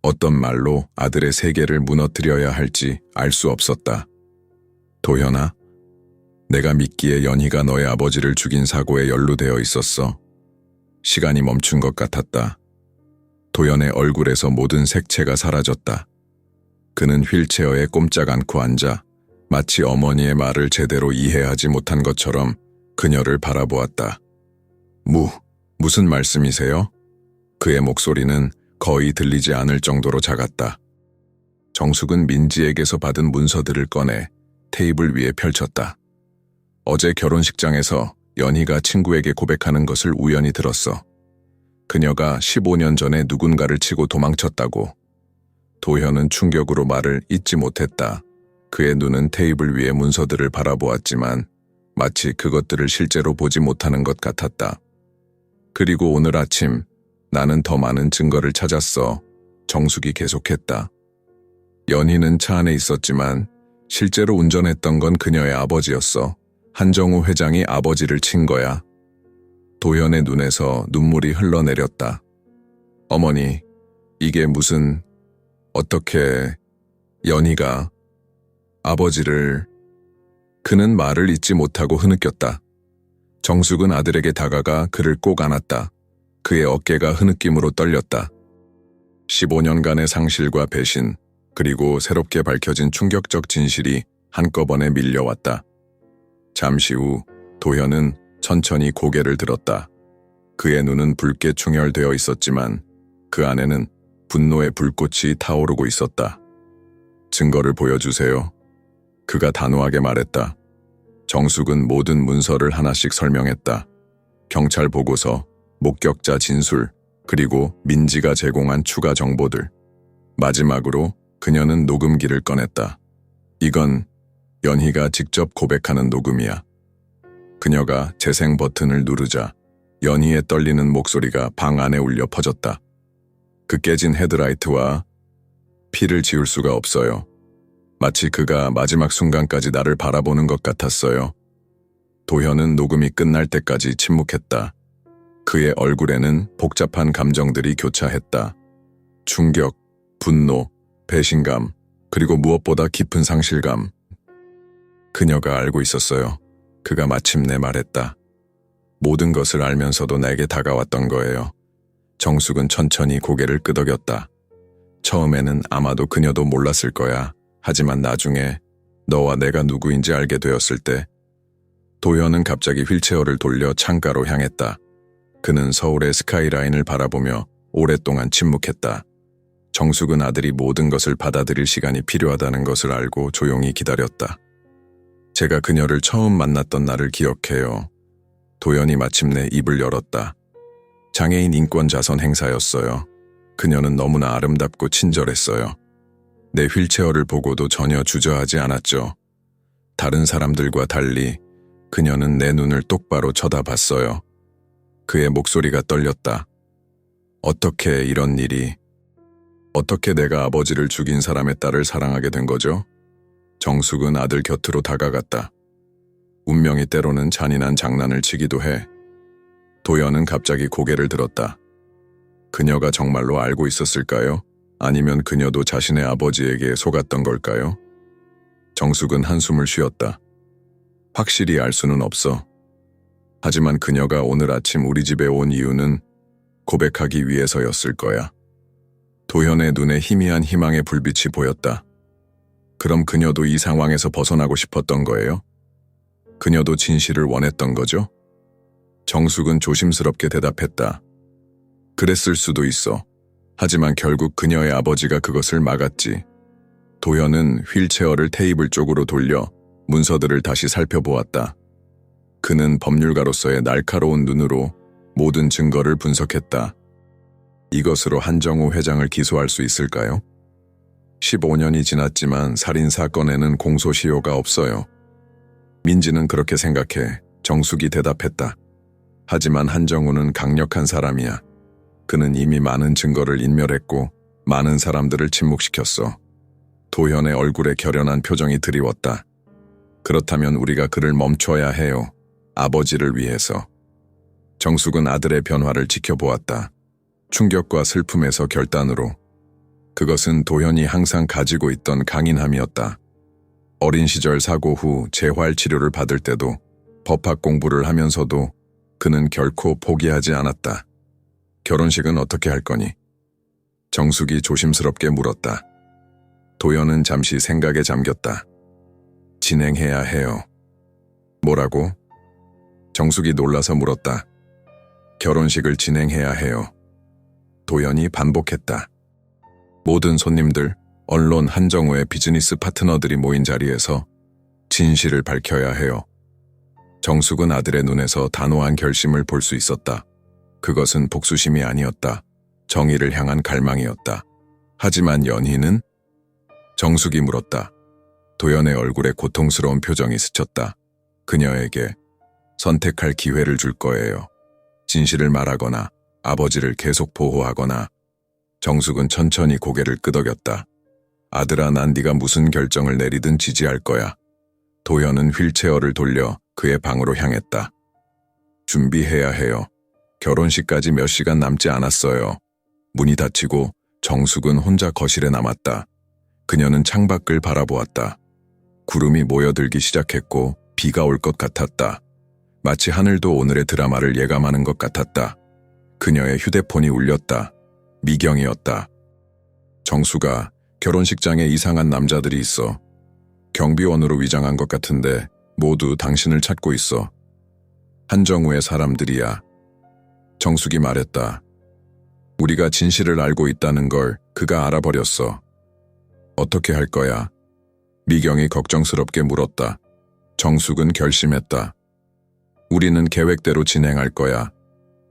어떤 말로 아들의 세계를 무너뜨려야 할지 알 수 없었다. 도현아, 내가 믿기에 연희가 너의 아버지를 죽인 사고에 연루되어 있었어. 시간이 멈춘 것 같았다. 도현의 얼굴에서 모든 색채가 사라졌다. 그는 휠체어에 꼼짝 않고 앉아 마치 어머니의 말을 제대로 이해하지 못한 것처럼 그녀를 바라보았다. 무슨 말씀이세요? 그의 목소리는 거의 들리지 않을 정도로 작았다. 정숙은 민지에게서 받은 문서들을 꺼내 테이블 위에 펼쳤다. 어제 결혼식장에서 연희가 친구에게 고백하는 것을 우연히 들었어. 그녀가 15년 전에 누군가를 치고 도망쳤다고. 도현은 충격으로 말을 잇지 못했다. 그의 눈은 테이블 위의 문서들을 바라보았지만 마치 그것들을 실제로 보지 못하는 것 같았다. 그리고 오늘 아침 나는 더 많은 증거를 찾았어. 정숙이 계속했다. 연희는 차 안에 있었지만 실제로 운전했던 건 그녀의 아버지였어. 한정우 회장이 아버지를 친 거야. 도현의 눈에서 눈물이 흘러내렸다. 어머니, 이게 무슨... 어떻게 연희가 아버지를 그는 말을 잇지 못하고 흐느꼈다. 정숙은 아들에게 다가가 그를 꼭 안았다. 그의 어깨가 흐느낌으로 떨렸다. 15년간의 상실과 배신, 그리고 새롭게 밝혀진 충격적 진실이 한꺼번에 밀려왔다. 잠시 후 도현은 천천히 고개를 들었다. 그의 눈은 붉게 충혈되어 있었지만 그 안에는 분노의 불꽃이 타오르고 있었다. 증거를 보여주세요. 그가 단호하게 말했다. 정숙은 모든 문서를 하나씩 설명했다. 경찰 보고서, 목격자 진술, 그리고 민지가 제공한 추가 정보들. 마지막으로 그녀는 녹음기를 꺼냈다. 이건 연희가 직접 고백하는 녹음이야. 그녀가 재생 버튼을 누르자 연희의 떨리는 목소리가 방 안에 울려 퍼졌다. 그 깨진 헤드라이트와 피를 지울 수가 없어요. 마치 그가 마지막 순간까지 나를 바라보는 것 같았어요. 도현은 녹음이 끝날 때까지 침묵했다. 그의 얼굴에는 복잡한 감정들이 교차했다. 충격, 분노, 배신감, 그리고 무엇보다 깊은 상실감. 그녀가 알고 있었어요. 그가 마침내 말했다. 모든 것을 알면서도 내게 다가왔던 거예요. 정숙은 천천히 고개를 끄덕였다. 처음에는 아마도 그녀도 몰랐을 거야. 하지만 나중에 너와 내가 누구인지 알게 되었을 때 도현은 갑자기 휠체어를 돌려 창가로 향했다. 그는 서울의 스카이라인을 바라보며 오랫동안 침묵했다. 정숙은 아들이 모든 것을 받아들일 시간이 필요하다는 것을 알고 조용히 기다렸다. 제가 그녀를 처음 만났던 날을 기억해요. 도현이 마침내 입을 열었다. 장애인 인권 자선 행사였어요. 그녀는 너무나 아름답고 친절했어요. 내 휠체어를 보고도 전혀 주저하지 않았죠. 다른 사람들과 달리 그녀는 내 눈을 똑바로 쳐다봤어요. 그의 목소리가 떨렸다. 어떻게 이런 일이, 어떻게 내가 아버지를 죽인 사람의 딸을 사랑하게 된 거죠? 정숙은 아들 곁으로 다가갔다. 운명이 때로는 잔인한 장난을 치기도 해. 도연은 갑자기 고개를 들었다. 그녀가 정말로 알고 있었을까요? 아니면 그녀도 자신의 아버지에게 속았던 걸까요? 정숙은 한숨을 쉬었다. 확실히 알 수는 없어. 하지만 그녀가 오늘 아침 우리 집에 온 이유는 고백하기 위해서였을 거야. 도현의 눈에 희미한 희망의 불빛이 보였다. 그럼 그녀도 이 상황에서 벗어나고 싶었던 거예요? 그녀도 진실을 원했던 거죠? 정숙은 조심스럽게 대답했다. 그랬을 수도 있어. 하지만 결국 그녀의 아버지가 그것을 막았지. 도현은 휠체어를 테이블 쪽으로 돌려 문서들을 다시 살펴보았다. 그는 법률가로서의 날카로운 눈으로 모든 증거를 분석했다. 이것으로 한정우 회장을 기소할 수 있을까요? 15년이 지났지만 살인사건에는 공소시효가 없어요. 민지는 그렇게 생각해. 정숙이 대답했다. 하지만 한정우는 강력한 사람이야. 그는 이미 많은 증거를 인멸했고 많은 사람들을 침묵시켰어. 도현의 얼굴에 결연한 표정이 드리웠다. 그렇다면 우리가 그를 멈춰야 해요. 아버지를 위해서. 정숙은 아들의 변화를 지켜보았다. 충격과 슬픔에서 결단으로. 그것은 도현이 항상 가지고 있던 강인함이었다. 어린 시절 사고 후 재활 치료를 받을 때도 법학 공부를 하면서도 그는 결코 포기하지 않았다. 결혼식은 어떻게 할 거니? 정숙이 조심스럽게 물었다. 도현은 잠시 생각에 잠겼다. 진행해야 해요. 뭐라고? 정숙이 놀라서 물었다. 결혼식을 진행해야 해요. 도현이 반복했다. 모든 손님들, 언론, 한정우의 비즈니스 파트너들이 모인 자리에서 진실을 밝혀야 해요. 정숙은 아들의 눈에서 단호한 결심을 볼 수 있었다. 그것은 복수심이 아니었다. 정의를 향한 갈망이었다. 하지만 연희는? 정숙이 물었다. 도연의 얼굴에 고통스러운 표정이 스쳤다. 그녀에게 선택할 기회를 줄 거예요. 진실을 말하거나 아버지를 계속 보호하거나. 정숙은 천천히 고개를 끄덕였다. 아들아, 난 네가 무슨 결정을 내리든 지지할 거야. 도현은 휠체어를 돌려 그의 방으로 향했다. 준비해야 해요. 결혼식까지 몇 시간 남지 않았어요. 문이 닫히고 정숙은 혼자 거실에 남았다. 그녀는 창밖을 바라보았다. 구름이 모여들기 시작했고 비가 올 것 같았다. 마치 하늘도 오늘의 드라마를 예감하는 것 같았다. 그녀의 휴대폰이 울렸다. 미경이었다. 정수가 결혼식장에 이상한 남자들이 있어. 경비원으로 위장한 것 같은데 모두 당신을 찾고 있어. 한정우의 사람들이야. 정숙이 말했다. 우리가 진실을 알고 있다는 걸 그가 알아버렸어. 어떻게 할 거야? 미경이 걱정스럽게 물었다. 정숙은 결심했다. 우리는 계획대로 진행할 거야.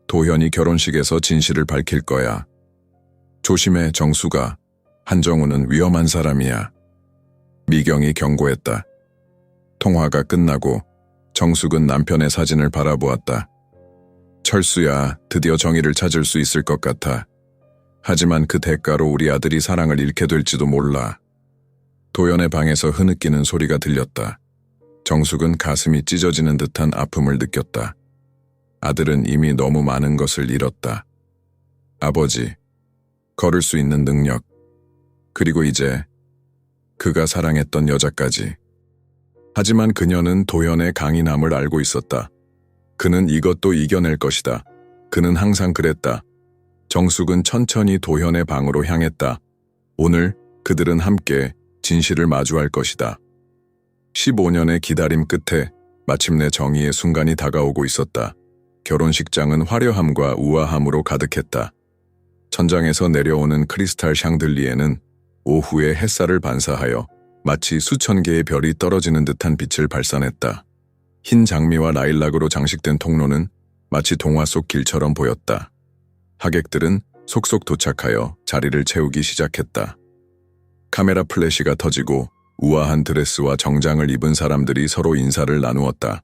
도현이 결혼식에서 진실을 밝힐 거야. 조심해, 정수가. 한정우는 위험한 사람이야. 미경이 경고했다. 통화가 끝나고 정숙은 남편의 사진을 바라보았다. 철수야, 드디어 정의를 찾을 수 있을 것 같아. 하지만 그 대가로 우리 아들이 사랑을 잃게 될지도 몰라. 도연의 방에서 흐느끼는 소리가 들렸다. 정숙은 가슴이 찢어지는 듯한 아픔을 느꼈다. 아들은 이미 너무 많은 것을 잃었다. 아버지, 걸을 수 있는 능력, 그리고 이제 그가 사랑했던 여자까지. 하지만 그녀는 도연의 강인함을 알고 있었다. 그는 이것도 이겨낼 것이다. 그는 항상 그랬다. 정숙은 천천히 도현의 방으로 향했다. 오늘 그들은 함께 진실을 마주할 것이다. 15년의 기다림 끝에 마침내 정의의 순간이 다가오고 있었다. 결혼식장은 화려함과 우아함으로 가득했다. 천장에서 내려오는 크리스탈 샹들리에는 오후의 햇살을 반사하여 마치 수천 개의 별이 떨어지는 듯한 빛을 발산했다. 흰 장미와 라일락으로 장식된 통로는 마치 동화 속 길처럼 보였다. 하객들은 속속 도착하여 자리를 채우기 시작했다. 카메라 플래시가 터지고 우아한 드레스와 정장을 입은 사람들이 서로 인사를 나누었다.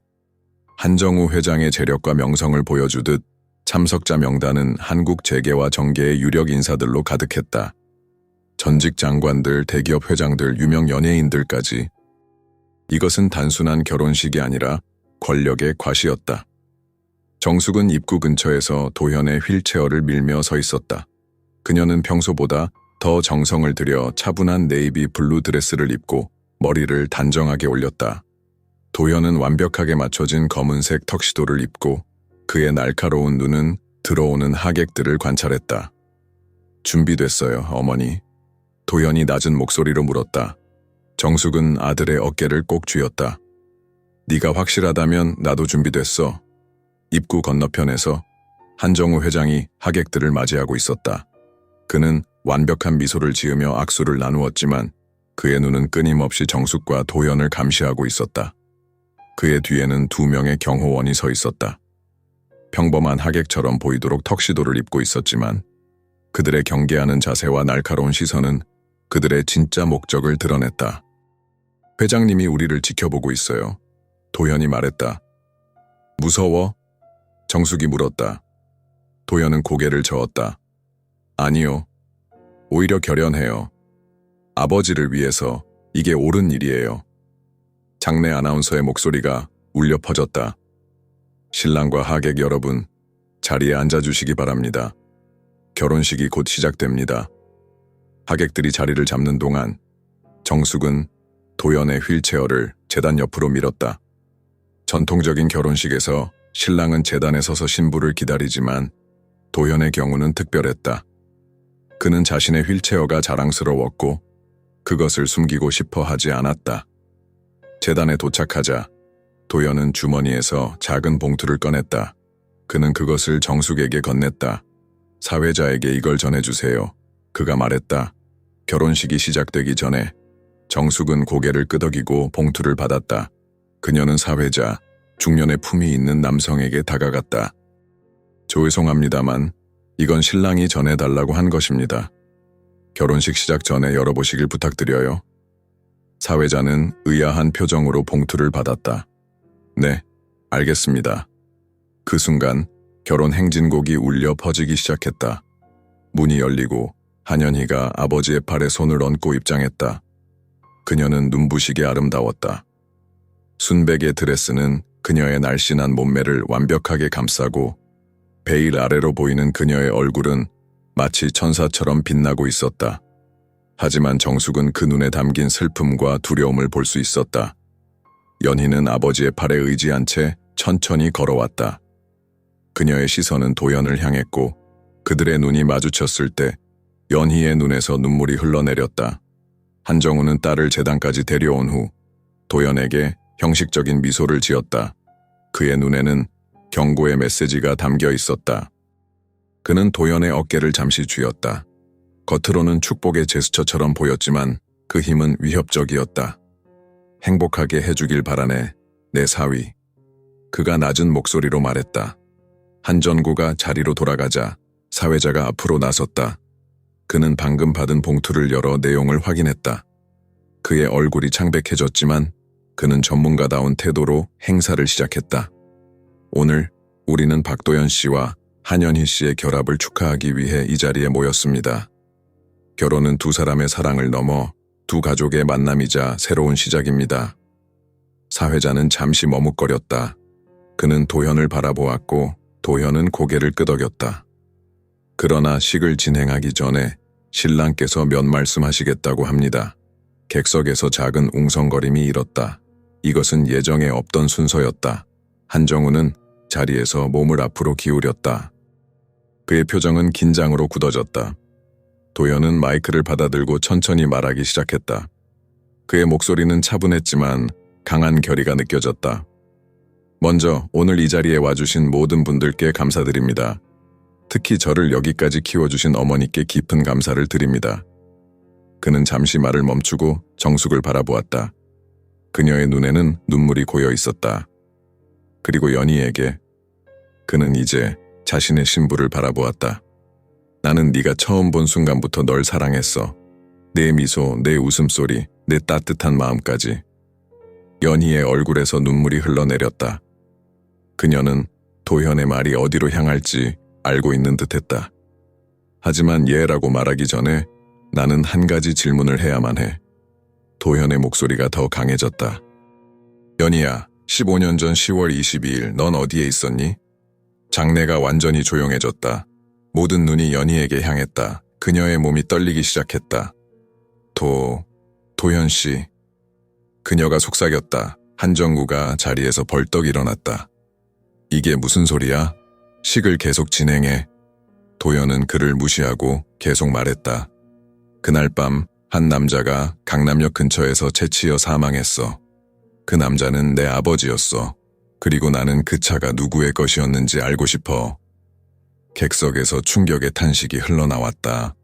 한정우 회장의 재력과 명성을 보여주듯 참석자 명단은 한국 재계와 정계의 유력 인사들로 가득했다. 전직 장관들, 대기업 회장들, 유명 연예인들까지. 이것은 단순한 결혼식이 아니라 권력의 과시였다. 정숙은 입구 근처에서 도현의 휠체어를 밀며 서 있었다. 그녀는 평소보다 더 정성을 들여 차분한 네이비 블루 드레스를 입고 머리를 단정하게 올렸다. 도현은 완벽하게 맞춰진 검은색 턱시도를 입고 그의 날카로운 눈은 들어오는 하객들을 관찰했다. 준비됐어요, 어머니. 도현이 낮은 목소리로 물었다. 정숙은 아들의 어깨를 꼭 쥐었다. 네가 확실하다면 나도 준비됐어. 입구 건너편에서 한정우 회장이 하객들을 맞이하고 있었다. 그는 완벽한 미소를 지으며 악수를 나누었지만 그의 눈은 끊임없이 정숙과 도현을 감시하고 있었다. 그의 뒤에는 2명의 경호원이 서 있었다. 평범한 하객처럼 보이도록 턱시도를 입고 있었지만 그들의 경계하는 자세와 날카로운 시선은 그들의 진짜 목적을 드러냈다. 회장님이 우리를 지켜보고 있어요. 도현이 말했다. 무서워? 정숙이 물었다. 도현은 고개를 저었다. 아니요. 오히려 결연해요. 아버지를 위해서 이게 옳은 일이에요. 장내 아나운서의 목소리가 울려 퍼졌다. 신랑과 하객 여러분, 자리에 앉아주시기 바랍니다. 결혼식이 곧 시작됩니다. 하객들이 자리를 잡는 동안 정숙은 도연의 휠체어를 제단 옆으로 밀었다. 전통적인 결혼식에서 신랑은 제단에 서서 신부를 기다리지만 도연의 경우는 특별했다. 그는 자신의 휠체어가 자랑스러웠고 그것을 숨기고 싶어 하지 않았다. 제단에 도착하자 도연은 주머니에서 작은 봉투를 꺼냈다. 그는 그것을 정숙에게 건넸다. 사회자에게 이걸 전해주세요. 그가 말했다. 결혼식이 시작되기 전에 정숙은 고개를 끄덕이고 봉투를 받았다. 그녀는 사회자, 중년의 품이 있는 남성에게 다가갔다. 죄송합니다만 이건 신랑이 전해달라고 한 것입니다. 결혼식 시작 전에 열어보시길 부탁드려요. 사회자는 의아한 표정으로 봉투를 받았다. 네, 알겠습니다. 그 순간 결혼 행진곡이 울려 퍼지기 시작했다. 문이 열리고 한현희가 아버지의 팔에 손을 얹고 입장했다. 그녀는 눈부시게 아름다웠다. 순백의 드레스는 그녀의 날씬한 몸매를 완벽하게 감싸고 베일 아래로 보이는 그녀의 얼굴은 마치 천사처럼 빛나고 있었다. 하지만 정숙은 그 눈에 담긴 슬픔과 두려움을 볼 수 있었다. 연희는 아버지의 팔에 의지한 채 천천히 걸어왔다. 그녀의 시선은 도연을 향했고 그들의 눈이 마주쳤을 때 연희의 눈에서 눈물이 흘러내렸다. 한정우는 딸을 재단까지 데려온 후 도연에게 형식적인 미소를 지었다. 그의 눈에는 경고의 메시지가 담겨 있었다. 그는 도연의 어깨를 잠시 쥐었다. 겉으로는 축복의 제스처처럼 보였지만 그 힘은 위협적이었다. 행복하게 해주길 바라네, 내 사위. 그가 낮은 목소리로 말했다. 한전구가 자리로 돌아가자 사회자가 앞으로 나섰다. 그는 방금 받은 봉투를 열어 내용을 확인했다. 그의 얼굴이 창백해졌지만 그는 전문가다운 태도로 행사를 시작했다. 오늘 우리는 박도연 씨와 한연희 씨의 결합을 축하하기 위해 이 자리에 모였습니다. 결혼은 두 사람의 사랑을 넘어 두 가족의 만남이자 새로운 시작입니다. 사회자는 잠시 머뭇거렸다. 그는 도현을 바라보았고 도현은 고개를 끄덕였다. 그러나 식을 진행하기 전에 신랑께서 몇 말씀 하시겠다고 합니다. 객석에서 작은 웅성거림이 일었다. 이것은 예정에 없던 순서였다. 한정우는 자리에서 몸을 앞으로 기울였다. 그의 표정은 긴장으로 굳어졌다. 도연은 마이크를 받아들고 천천히 말하기 시작했다. 그의 목소리는 차분했지만 강한 결의가 느껴졌다. 먼저 오늘 이 자리에 와주신 모든 분들께 감사드립니다. 특히 저를 여기까지 키워주신 어머니께 깊은 감사를 드립니다. 그는 잠시 말을 멈추고 정숙을 바라보았다. 그녀의 눈에는 눈물이 고여 있었다. 그리고 연희에게 그는 이제 자신의 신부를 바라보았다. 나는 네가 처음 본 순간부터 널 사랑했어. 내 미소, 내 웃음소리, 내 따뜻한 마음까지. 연희의 얼굴에서 눈물이 흘러내렸다. 그녀는 도현의 말이 어디로 향할지 알고 있는 듯했다. 하지만 예라고 말하기 전에 나는 한 가지 질문을 해야만 해. 도현의 목소리가 더 강해졌다. 연희야, 15년 전 10월 22일 넌 어디에 있었니? 장내가 완전히 조용해졌다. 모든 눈이 연희에게 향했다. 그녀의 몸이 떨리기 시작했다. 도현 씨. 그녀가 속삭였다. 한정구가 자리에서 벌떡 일어났다. 이게 무슨 소리야? 식을 계속 진행해. 도연은 그를 무시하고 계속 말했다. 그날 밤 한 남자가 강남역 근처에서 채치여 사망했어. 그 남자는 내 아버지였어. 그리고 나는 그 차가 누구의 것이었는지 알고 싶어. 객석에서 충격의 탄식이 흘러나왔다.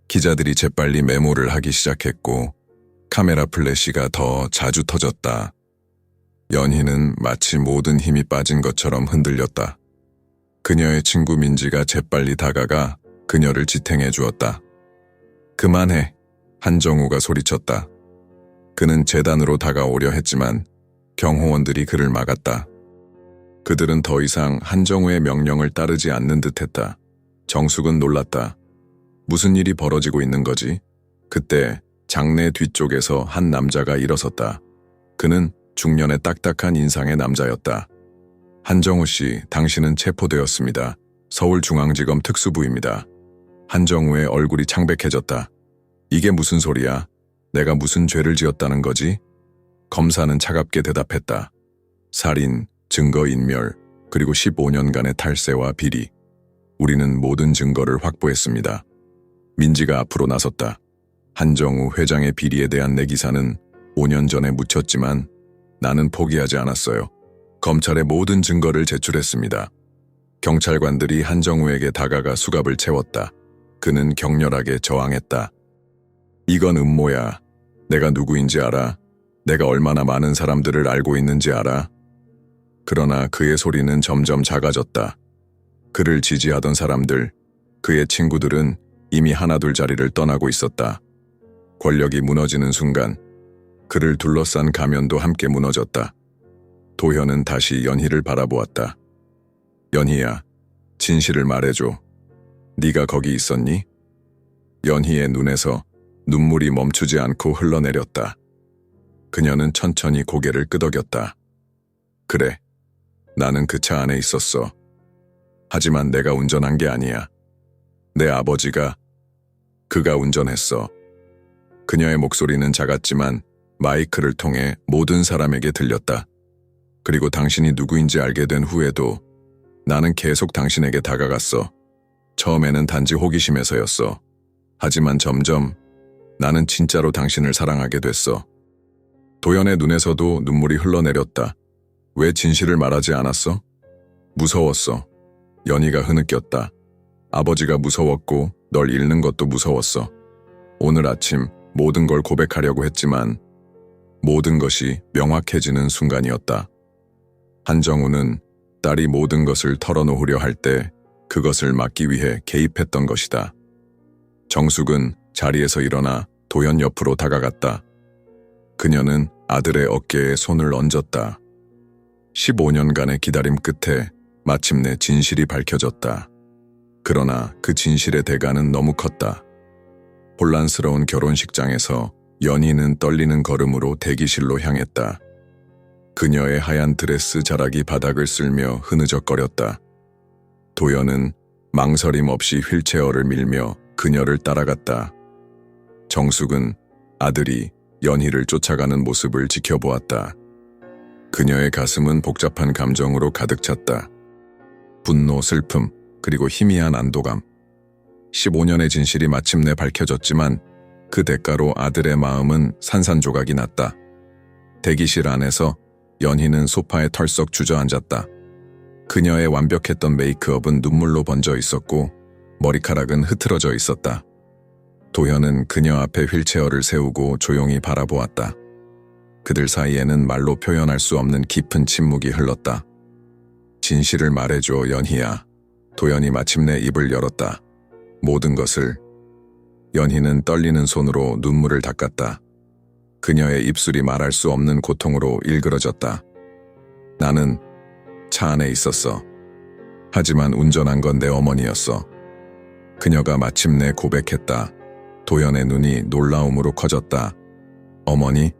기자들이 재빨리 메모를 하기 시작했고 카메라 플래시가 더 자주 터졌다. 연희는 마치 모든 힘이 빠진 것처럼 흔들렸다. 그녀의 친구 민지가 재빨리 다가가 그녀를 지탱해 주었다. 그만해. 한정우가 소리쳤다. 그는 재단으로 다가오려 했지만 경호원들이 그를 막았다. 그들은 더 이상 한정우의 명령을 따르지 않는 듯했다. 정숙은 놀랐다. 무슨 일이 벌어지고 있는 거지? 그때 장내 뒤쪽에서 한 남자가 일어섰다. 그는 중년의 딱딱한 인상의 남자였다. 한정우 씨, 당신은 체포되었습니다. 서울중앙지검 특수부입니다. 한정우의 얼굴이 창백해졌다. 이게 무슨 소리야? 내가 무슨 죄를 지었다는 거지? 검사는 차갑게 대답했다. 살인, 증거인멸, 그리고 15년간의 탈세와 비리. 우리는 모든 증거를 확보했습니다. 민지가 앞으로 나섰다. 한정우 회장의 비리에 대한 내 기사는 5년 전에 묻혔지만 나는 포기하지 않았어요. 검찰의 모든 증거를 제출했습니다. 경찰관들이 한정우에게 다가가 수갑을 채웠다. 그는 격렬하게 저항했다. 이건 음모야. 내가 누구인지 알아. 내가 얼마나 많은 사람들을 알고 있는지 알아. 그러나 그의 소리는 점점 작아졌다. 그를 지지하던 사람들, 그의 친구들은 이미 하나둘 자리를 떠나고 있었다. 권력이 무너지는 순간 그를 둘러싼 가면도 함께 무너졌다. 도현은 다시 연희를 바라보았다. 연희야, 진실을 말해줘. 네가 거기 있었니? 연희의 눈에서 눈물이 멈추지 않고 흘러내렸다. 그녀는 천천히 고개를 끄덕였다. 그래, 나는 그 차 안에 있었어. 하지만 내가 운전한 게 아니야. 내 아버지가, 그가 운전했어. 그녀의 목소리는 작았지만 마이크를 통해 모든 사람에게 들렸다. 그리고 당신이 누구인지 알게 된 후에도 나는 계속 당신에게 다가갔어. 처음에는 단지 호기심에서였어. 하지만 점점 나는 진짜로 당신을 사랑하게 됐어. 도연의 눈에서도 눈물이 흘러내렸다. 왜 진실을 말하지 않았어? 무서웠어. 연희가 흐느꼈다. 아버지가 무서웠고 널 잃는 것도 무서웠어. 오늘 아침 모든 걸 고백하려고 했지만 모든 것이 명확해지는 순간이었다. 한정우는 딸이 모든 것을 털어놓으려 할 때 그것을 막기 위해 개입했던 것이다. 정숙은 자리에서 일어나 도연 옆으로 다가갔다. 그녀는 아들의 어깨에 손을 얹었다. 15년간의 기다림 끝에 마침내 진실이 밝혀졌다. 그러나 그 진실의 대가는 너무 컸다. 혼란스러운 결혼식장에서 연희는 떨리는 걸음으로 대기실로 향했다. 그녀의 하얀 드레스 자락이 바닥을 쓸며 흐느적거렸다. 도연은 망설임 없이 휠체어를 밀며 그녀를 따라갔다. 정숙은 아들이 연희를 쫓아가는 모습을 지켜보았다. 그녀의 가슴은 복잡한 감정으로 가득 찼다. 분노, 슬픔, 그리고 희미한 안도감. 15년의 진실이 마침내 밝혀졌지만 그 대가로 아들의 마음은 산산조각이 났다. 대기실 안에서 연희는 소파에 털썩 주저앉았다. 그녀의 완벽했던 메이크업은 눈물로 번져 있었고 머리카락은 흐트러져 있었다. 도연은 그녀 앞에 휠체어를 세우고 조용히 바라보았다. 그들 사이에는 말로 표현할 수 없는 깊은 침묵이 흘렀다. 진실을 말해줘, 연희야. 도연이 마침내 입을 열었다. 모든 것을. 연희는 떨리는 손으로 눈물을 닦았다. 그녀의 입술이 말할 수 없는 고통으로 일그러졌다. 나는 차 안에 있었어. 하지만 운전한 건 내 어머니였어. 그녀가 마침내 고백했다. 도연의 눈이 놀라움으로 커졌다. 어머니?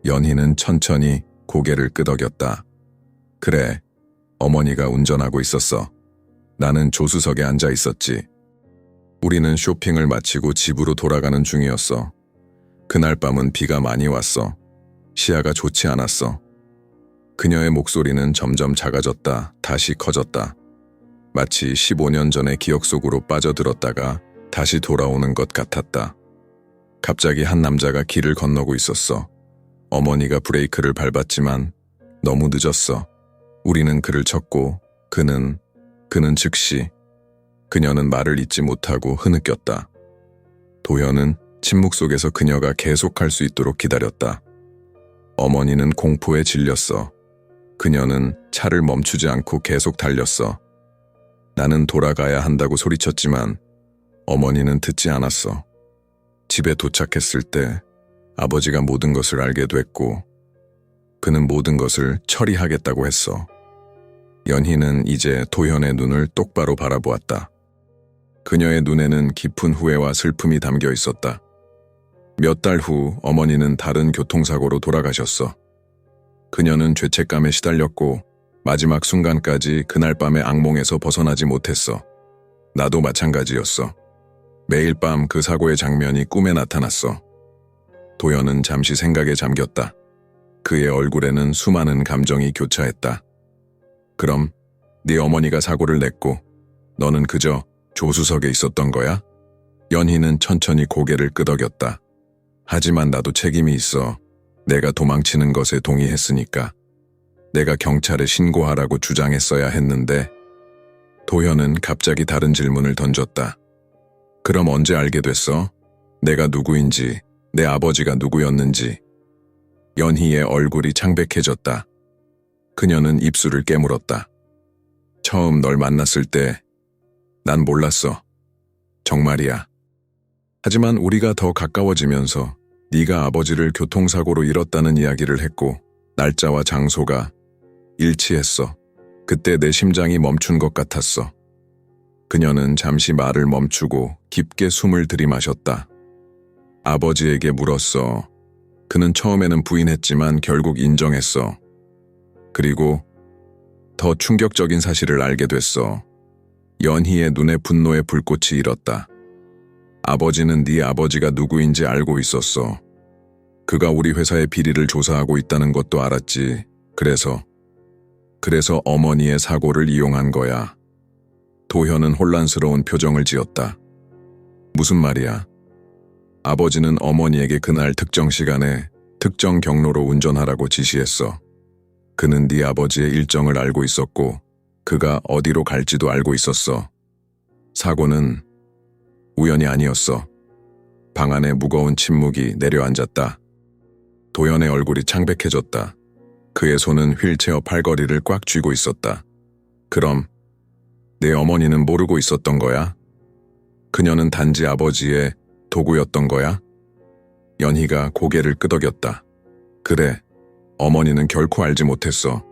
연희는 천천히 고개를 끄덕였다. 그래, 어머니가 운전하고 있었어. 나는 조수석에 앉아 있었지. 우리는 쇼핑을 마치고 집으로 돌아가는 중이었어. 그날 밤은 비가 많이 왔어. 시야가 좋지 않았어. 그녀의 목소리는 점점 작아졌다. 다시 커졌다. 마치 15년 전의 기억 속으로 빠져들었다가 다시 돌아오는 것 같았다. 갑자기 한 남자가 길을 건너고 있었어. 어머니가 브레이크를 밟았지만 너무 늦었어. 우리는 그를 쳤고 그는 즉시 그녀는 말을 잇지 못하고 흐느꼈다. 도연은 침묵 속에서 그녀가 계속할 수 있도록 기다렸다. 어머니는 공포에 질렸어. 그녀는 차를 멈추지 않고 계속 달렸어. 나는 돌아가야 한다고 소리쳤지만 어머니는 듣지 않았어. 집에 도착했을 때 아버지가 모든 것을 알게 됐고 그는 모든 것을 처리하겠다고 했어. 연희는 이제 도연의 눈을 똑바로 바라보았다. 그녀의 눈에는 깊은 후회와 슬픔이 담겨 있었다. 몇 달 후 어머니는 다른 교통사고로 돌아가셨어. 그녀는 죄책감에 시달렸고 마지막 순간까지 그날 밤의 악몽에서 벗어나지 못했어. 나도 마찬가지였어. 매일 밤 그 사고의 장면이 꿈에 나타났어. 도연은 잠시 생각에 잠겼다. 그의 얼굴에는 수많은 감정이 교차했다. 그럼 네 어머니가 사고를 냈고 너는 그저 조수석에 있었던 거야? 연희는 천천히 고개를 끄덕였다. 하지만 나도 책임이 있어. 내가 도망치는 것에 동의했으니까. 내가 경찰에 신고하라고 주장했어야 했는데. 도연은 갑자기 다른 질문을 던졌다. 그럼 언제 알게 됐어? 내가 누구인지, 내 아버지가 누구였는지. 연희의 얼굴이 창백해졌다. 그녀는 입술을 깨물었다. 처음 널 만났을 때 난 몰랐어. 정말이야. 하지만 우리가 더 가까워지면서 네가 아버지를 교통사고로 잃었다는 이야기를 했고 날짜와 장소가 일치했어. 그때 내 심장이 멈춘 것 같았어. 그녀는 잠시 말을 멈추고 깊게 숨을 들이마셨다. 아버지에게 물었어. 그는 처음에는 부인했지만 결국 인정했어. 그리고 더 충격적인 사실을 알게 됐어. 연희의 눈에 분노의 불꽃이 일었다. 아버지는 네 아버지가 누구인지 알고 있었어. 그가 우리 회사의 비리를 조사하고 있다는 것도 알았지. 그래서 어머니의 사고를 이용한 거야. 도현은 혼란스러운 표정을 지었다. 무슨 말이야? 아버지는 어머니에게 그날 특정 시간에 특정 경로로 운전하라고 지시했어. 그는 네 아버지의 일정을 알고 있었고 그가 어디로 갈지도 알고 있었어. 사고는 우연이 아니었어. 방 안에 무거운 침묵이 내려앉았다. 도현의 얼굴이 창백해졌다. 그의 손은 휠체어 팔걸이를 꽉 쥐고 있었다. 그럼 내 어머니는 모르고 있었던 거야? 그녀는 단지 아버지의 도구였던 거야? 연희가 고개를 끄덕였다. 그래, 어머니는 결코 알지 못했어.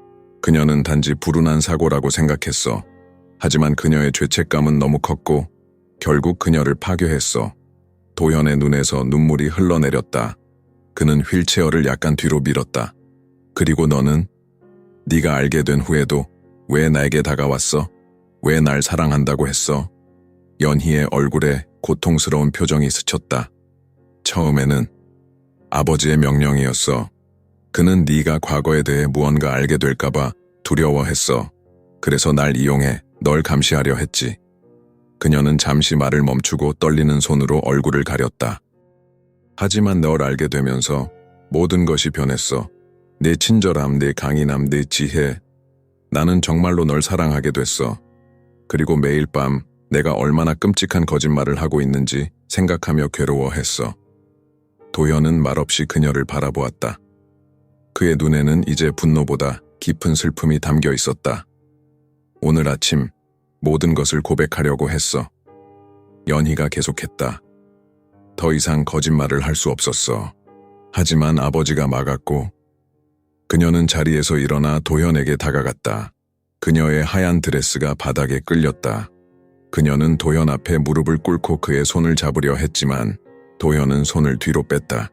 그녀는 단지 불운한 사고라고 생각했어. 하지만 그녀의 죄책감은 너무 컸고 결국 그녀를 파괴했어. 도현의 눈에서 눈물이 흘러내렸다. 그는 휠체어를 약간 뒤로 밀었다. 그리고 너는? 네가 알게 된 후에도 왜 나에게 다가왔어? 왜 날 사랑한다고 했어? 연희의 얼굴에 고통스러운 표정이 스쳤다. 처음에는 아버지의 명령이었어. 그는 네가 과거에 대해 무언가 알게 될까봐 두려워했어. 그래서 날 이용해 널 감시하려 했지. 그녀는 잠시 말을 멈추고 떨리는 손으로 얼굴을 가렸다. 하지만 널 알게 되면서 모든 것이 변했어. 네 친절함, 네 강인함, 네 지혜. 나는 정말로 널 사랑하게 됐어. 그리고 매일 밤 내가 얼마나 끔찍한 거짓말을 하고 있는지 생각하며 괴로워했어. 도현은 말없이 그녀를 바라보았다. 그의 눈에는 이제 분노보다 깊은 슬픔이 담겨 있었다. 오늘 아침 모든 것을 고백하려고 했어. 연희가 계속했다. 더 이상 거짓말을 할 수 없었어. 하지만 아버지가 막았고 그녀는 자리에서 일어나 도현에게 다가갔다. 그녀의 하얀 드레스가 바닥에 끌렸다. 그녀는 도현 앞에 무릎을 꿇고 그의 손을 잡으려 했지만 도현은 손을 뒤로 뺐다.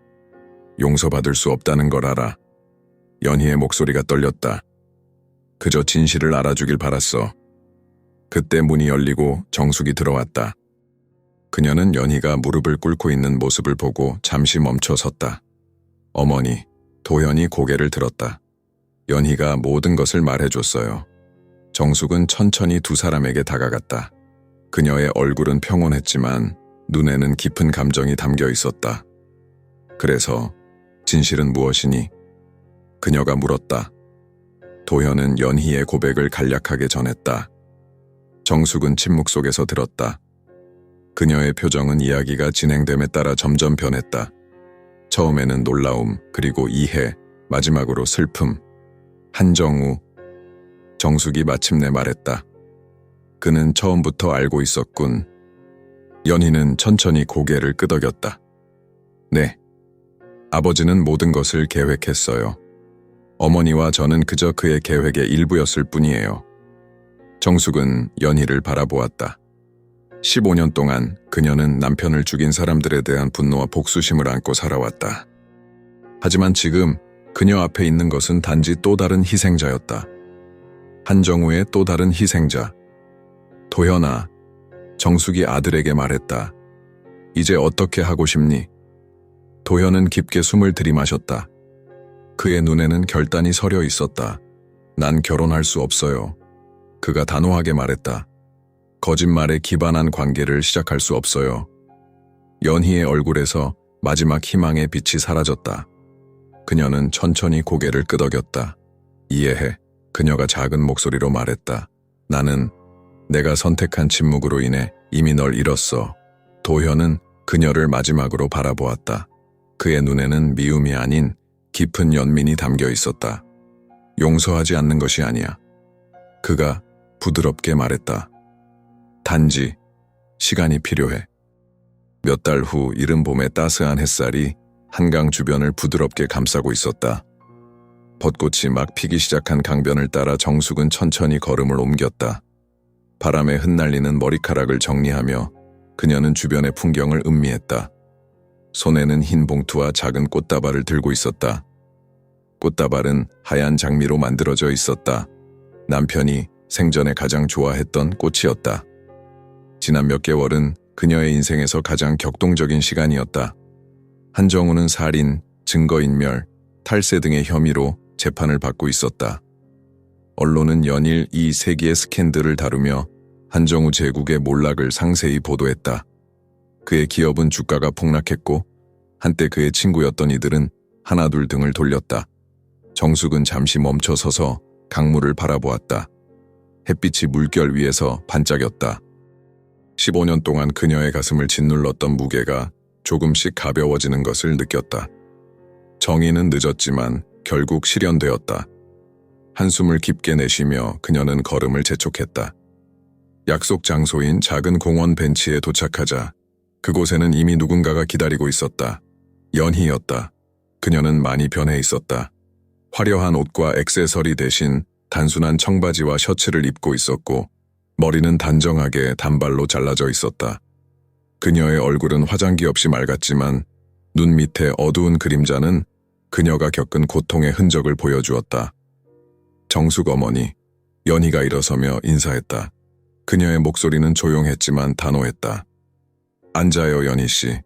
용서받을 수 없다는 걸 알아. 연희의 목소리가 떨렸다. 그저 진실을 알아주길 바랐어. 그때 문이 열리고 정숙이 들어왔다. 그녀는 연희가 무릎을 꿇고 있는 모습을 보고 잠시 멈춰 섰다. 어머니, 도현이 고개를 들었다. 연희가 모든 것을 말해줬어요. 정숙은 천천히 두 사람에게 다가갔다. 그녀의 얼굴은 평온했지만 눈에는 깊은 감정이 담겨 있었다. 그래서 진실은 무엇이니? 그녀가 물었다. 도현은 연희의 고백을 간략하게 전했다. 정숙은 침묵 속에서 들었다. 그녀의 표정은 이야기가 진행됨에 따라 점점 변했다. 처음에는 놀라움, 그리고 이해, 마지막으로 슬픔. 한정우. 정숙이 마침내 말했다. 그는 처음부터 알고 있었군. 연희는 천천히 고개를 끄덕였다. 네. 아버지는 모든 것을 계획했어요. 어머니와 저는 그저 그의 계획의 일부였을 뿐이에요. 정숙은 연희를 바라보았다. 15년 동안 그녀는 남편을 죽인 사람들에 대한 분노와 복수심을 안고 살아왔다. 하지만 지금 그녀 앞에 있는 것은 단지 또 다른 희생자였다. 한정우의 또 다른 희생자. 도현아, 정숙이 아들에게 말했다. 이제 어떻게 하고 싶니? 도현은 깊게 숨을 들이마셨다. 그의 눈에는 결단이 서려 있었다. 난 결혼할 수 없어요. 그가 단호하게 말했다. 거짓말에 기반한 관계를 시작할 수 없어요. 연희의 얼굴에서 마지막 희망의 빛이 사라졌다. 그녀는 천천히 고개를 끄덕였다. 이해해. 그녀가 작은 목소리로 말했다. 나는 내가 선택한 침묵으로 인해 이미 널 잃었어. 도현은 그녀를 마지막으로 바라보았다. 그의 눈에는 미움이 아닌 깊은 연민이 담겨 있었다. 용서하지 않는 것이 아니야. 그가 부드럽게 말했다. 단지 시간이 필요해. 몇 달 후 이른 봄의 따스한 햇살이 한강 주변을 부드럽게 감싸고 있었다. 벚꽃이 막 피기 시작한 강변을 따라 정숙은 천천히 걸음을 옮겼다. 바람에 흩날리는 머리카락을 정리하며 그녀는 주변의 풍경을 음미했다. 손에는 흰 봉투와 작은 꽃다발을 들고 있었다. 꽃다발은 하얀 장미로 만들어져 있었다. 남편이 생전에 가장 좋아했던 꽃이었다. 지난 몇 개월은 그녀의 인생에서 가장 격동적인 시간이었다. 한정우는 살인, 증거인멸, 탈세 등의 혐의로 재판을 받고 있었다. 언론은 연일 이 세기의 스캔들을 다루며 한정우 제국의 몰락을 상세히 보도했다. 그의 기업은 주가가 폭락했고 한때 그의 친구였던 이들은 하나둘 등을 돌렸다. 정숙은 잠시 멈춰서서 강물을 바라보았다. 햇빛이 물결 위에서 반짝였다. 15년 동안 그녀의 가슴을 짓눌렀던 무게가 조금씩 가벼워지는 것을 느꼈다. 정의는 늦었지만 결국 실현되었다. 한숨을 깊게 내쉬며 그녀는 걸음을 재촉했다. 약속 장소인 작은 공원 벤치에 도착하자 그곳에는 이미 누군가가 기다리고 있었다. 연희였다. 그녀는 많이 변해 있었다. 화려한 옷과 액세서리 대신 단순한 청바지와 셔츠를 입고 있었고 머리는 단정하게 단발로 잘라져 있었다. 그녀의 얼굴은 화장기 없이 맑았지만 눈 밑에 어두운 그림자는 그녀가 겪은 고통의 흔적을 보여주었다. 정숙 어머니, 연희가 일어서며 인사했다. 그녀의 목소리는 조용했지만 단호했다. 앉아요, 연희 씨.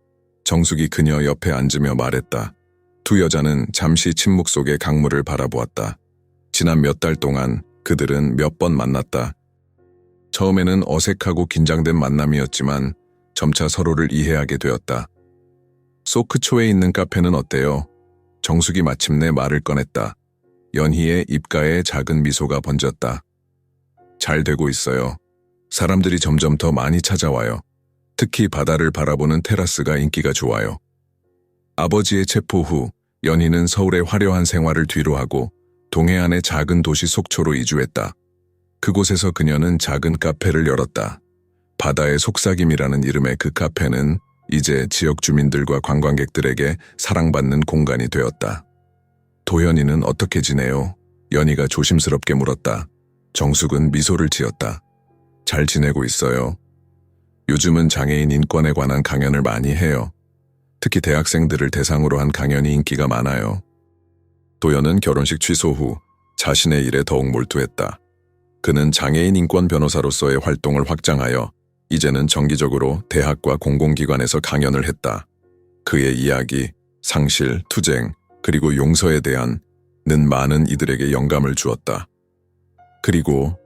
정숙이 그녀 옆에 앉으며 말했다. 두 여자는 잠시 침묵 속에 강물을 바라보았다. 지난 몇 달 동안 그들은 몇 번 만났다. 처음에는 어색하고 긴장된 만남이었지만 점차 서로를 이해하게 되었다. 소크초에 있는 카페는 어때요? 정숙이 마침내 말을 꺼냈다. 연희의 입가에 작은 미소가 번졌다. 잘 되고 있어요. 사람들이 점점 더 많이 찾아와요. 특히 바다를 바라보는 테라스가 인기가 좋아요. 아버지의 체포 후 연희는 서울의 화려한 생활을 뒤로하고 동해안의 작은 도시 속초로 이주했다. 그곳에서 그녀는 작은 카페를 열었다. 바다의 속삭임이라는 이름의 그 카페는 이제 지역 주민들과 관광객들에게 사랑받는 공간이 되었다. 도연이는 어떻게 지내요? 연희가 조심스럽게 물었다. 정숙은 미소를 지었다. 잘 지내고 있어요. 요즘은 장애인 인권에 관한 강연을 많이 해요. 특히 대학생들을 대상으로 한 강연이 인기가 많아요. 도연은 결혼식 취소 후 자신의 일에 더욱 몰두했다. 그는 장애인 인권 변호사로서의 활동을 확장하여 이제는 정기적으로 대학과 공공기관에서 강연을 했다. 그의 이야기, 상실, 투쟁, 그리고 용서에 대한 는 많은 이들에게 영감을 주었다. 그리고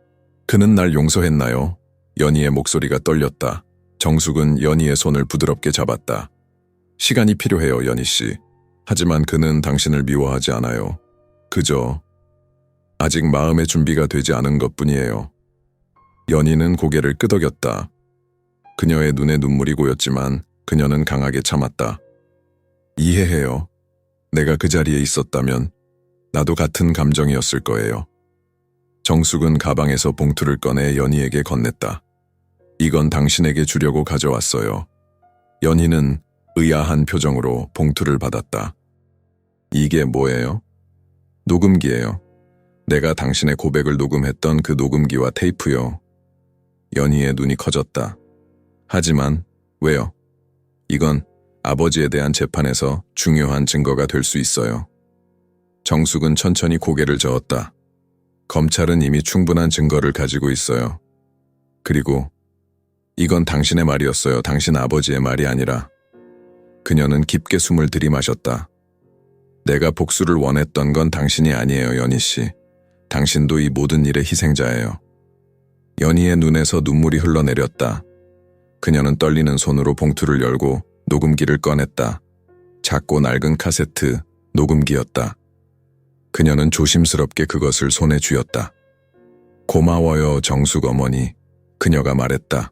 그는 날 용서했나요? 연희의 목소리가 떨렸다. 정숙은 연희의 손을 부드럽게 잡았다. 시간이 필요해요, 연희 씨. 하지만 그는 당신을 미워하지 않아요. 그저 아직 마음의 준비가 되지 않은 것뿐이에요. 연희는 고개를 끄덕였다. 그녀의 눈에 눈물이 고였지만 그녀는 강하게 참았다. 이해해요. 내가 그 자리에 있었다면 나도 같은 감정이었을 거예요. 정숙은 가방에서 봉투를 꺼내 연희에게 건넸다. 이건 당신에게 주려고 가져왔어요. 연희는 의아한 표정으로 봉투를 받았다. 이게 뭐예요? 녹음기예요. 내가 당신의 고백을 녹음했던 그 녹음기와 테이프요. 연희의 눈이 커졌다. 하지만 왜요? 이건 아버지에 대한 재판에서 중요한 증거가 될 수 있어요. 정숙은 천천히 고개를 저었다. 검찰은 이미 충분한 증거를 가지고 있어요. 그리고 이건 당신의 말이었어요. 당신 아버지의 말이 아니라. 그녀는 깊게 숨을 들이마셨다. 내가 복수를 원했던 건 당신이 아니에요, 연희 씨. 당신도 이 모든 일의 희생자예요. 연희의 눈에서 눈물이 흘러내렸다. 그녀는 떨리는 손으로 봉투를 열고 녹음기를 꺼냈다. 작고 낡은 카세트 녹음기였다. 그녀는 조심스럽게 그것을 손에 쥐었다. 고마워요, 정숙 어머니. 그녀가 말했다.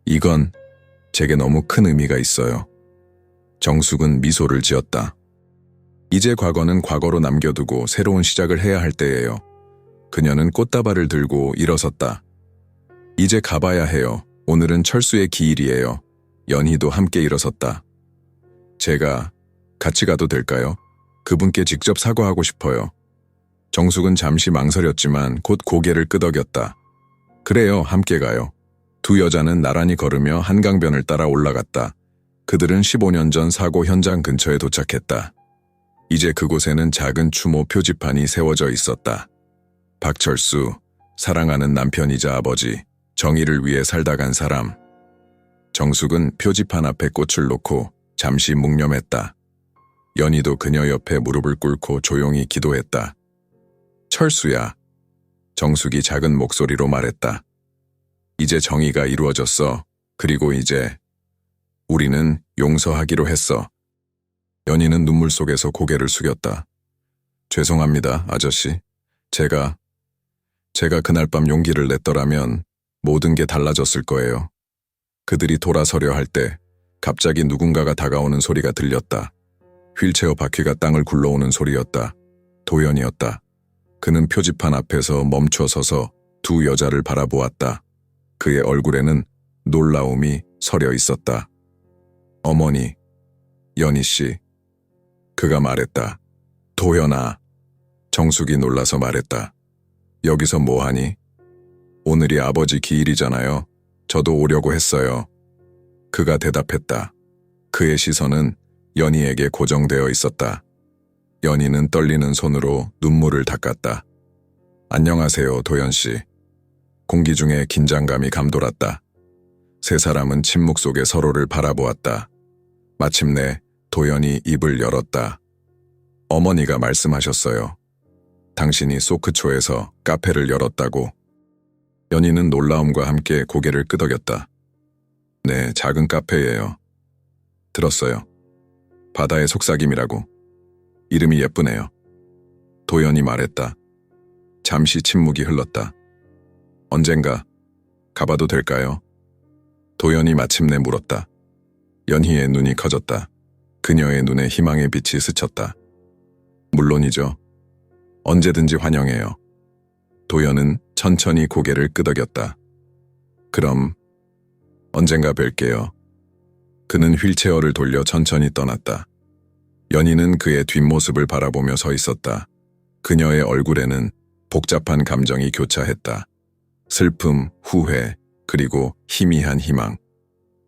이건 제게 너무 큰 의미가 있어요. 정숙은 미소를 지었다. 이제 과거는 과거로 남겨두고 새로운 시작을 해야 할 때예요. 그녀는 꽃다발을 들고 일어섰다. 이제 가봐야 해요. 오늘은 철수의 기일이에요. 연희도 함께 일어섰다. 제가 같이 가도 될까요? 그분께 직접 사과하고 싶어요. 정숙은 잠시 망설였지만 곧 고개를 끄덕였다. 그래요, 함께 가요. 두 여자는 나란히 걸으며 한강변을 따라 올라갔다. 그들은 15년 전 사고 현장 근처에 도착했다. 이제 그곳에는 작은 추모 표지판이 세워져 있었다. 박철수, 사랑하는 남편이자 아버지, 정의를 위해 살다 간 사람. 정숙은 표지판 앞에 꽃을 놓고 잠시 묵념했다. 연희도 그녀 옆에 무릎을 꿇고 조용히 기도했다. 철수야. 정숙이 작은 목소리로 말했다. 이제 정의가 이루어졌어. 그리고 이제 우리는 용서하기로 했어. 연희는 눈물 속에서 고개를 숙였다. 죄송합니다, 아저씨. 제가 그날 밤 용기를 냈더라면 모든 게 달라졌을 거예요. 그들이 돌아서려 할 때 갑자기 누군가가 다가오는 소리가 들렸다. 휠체어 바퀴가 땅을 굴러오는 소리였다. 도연이었다. 그는 표지판 앞에서 멈춰 서서 두 여자를 바라보았다. 그의 얼굴에는 놀라움이 서려 있었다. 어머니, 연희 씨. 그가 말했다. 도연아. 정숙이 놀라서 말했다. 여기서 뭐하니? 오늘이 아버지 기일이잖아요. 저도 오려고 했어요. 그가 대답했다. 그의 시선은 연희에게 고정되어 있었다. 연희는 떨리는 손으로 눈물을 닦았다. 안녕하세요, 도연 씨. 공기 중에 긴장감이 감돌았다. 세 사람은 침묵 속에 서로를 바라보았다. 마침내 도연이 입을 열었다. 어머니가 말씀하셨어요. 당신이 소크초에서 카페를 열었다고. 연희는 놀라움과 함께 고개를 끄덕였다. 네, 작은 카페예요. 들었어요. 바다의 속삭임이라고. 이름이 예쁘네요. 도연이 말했다. 잠시 침묵이 흘렀다. 언젠가 가봐도 될까요? 도연이 마침내 물었다. 연희의 눈이 커졌다. 그녀의 눈에 희망의 빛이 스쳤다. 물론이죠. 언제든지 환영해요. 도연은 천천히 고개를 끄덕였다. 그럼 언젠가 뵐게요. 그는 휠체어를 돌려 천천히 떠났다. 연희는 그의 뒷모습을 바라보며 서 있었다. 그녀의 얼굴에는 복잡한 감정이 교차했다. 슬픔, 후회, 그리고 희미한 희망.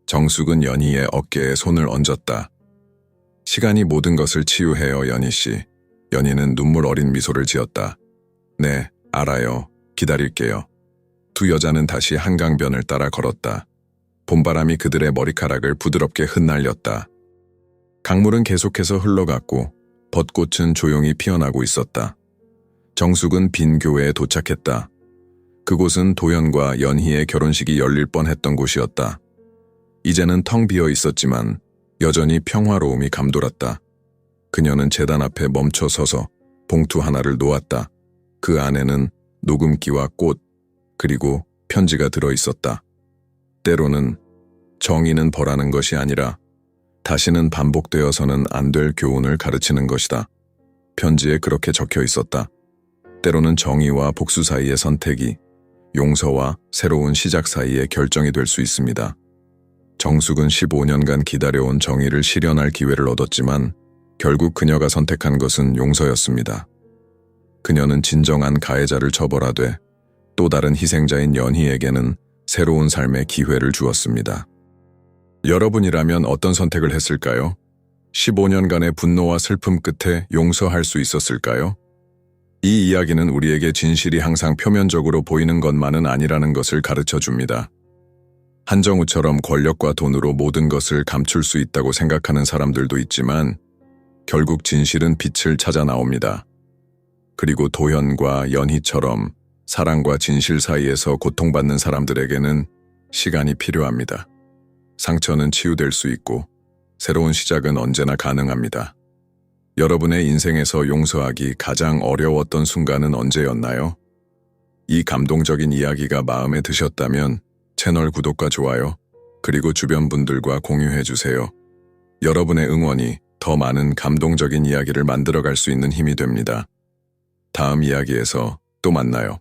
정숙은 연희의 어깨에 손을 얹었다. 시간이 모든 것을 치유해요, 연희 씨. 연희는 눈물 어린 미소를 지었다. 네, 알아요. 기다릴게요. 두 여자는 다시 한강변을 따라 걸었다. 봄바람이 그들의 머리카락을 부드럽게 흩날렸다. 강물은 계속해서 흘러갔고 벚꽃은 조용히 피어나고 있었다. 정숙은 빈 교회에 도착했다. 그곳은 도연과 연희의 결혼식이 열릴 뻔했던 곳이었다. 이제는 텅 비어 있었지만 여전히 평화로움이 감돌았다. 그녀는 제단 앞에 멈춰 서서 봉투 하나를 놓았다. 그 안에는 녹음기와 꽃, 그리고 편지가 들어 있었다. 때로는 정의는 벌하는 것이 아니라 다시는 반복되어서는 안 될 교훈을 가르치는 것이다. 편지에 그렇게 적혀 있었다. 때로는 정의와 복수 사이의 선택이 용서와 새로운 시작 사이의 결정이 될 수 있습니다. 정숙은 15년간 기다려온 정의를 실현할 기회를 얻었지만 결국 그녀가 선택한 것은 용서였습니다. 그녀는 진정한 가해자를 처벌하되 또 다른 희생자인 연희에게는 새로운 삶의 기회를 주었습니다. 여러분이라면 어떤 선택을 했을까요? 15년간의 분노와 슬픔 끝에 용서할 수 있었을까요? 이 이야기는 우리에게 진실이 항상 표면적으로 보이는 것만은 아니라는 것을 가르쳐 줍니다. 한정우처럼 권력과 돈으로 모든 것을 감출 수 있다고 생각하는 사람들도 있지만 결국 진실은 빛을 찾아 나옵니다. 그리고 도연과 연희처럼 사랑과 진실 사이에서 고통받는 사람들에게는 시간이 필요합니다. 상처는 치유될 수 있고 새로운 시작은 언제나 가능합니다. 여러분의 인생에서 용서하기 가장 어려웠던 순간은 언제였나요? 이 감동적인 이야기가 마음에 드셨다면 채널 구독과 좋아요, 그리고 주변 분들과 공유해 주세요. 여러분의 응원이 더 많은 감동적인 이야기를 만들어갈 수 있는 힘이 됩니다. 다음 이야기에서 또 만나요.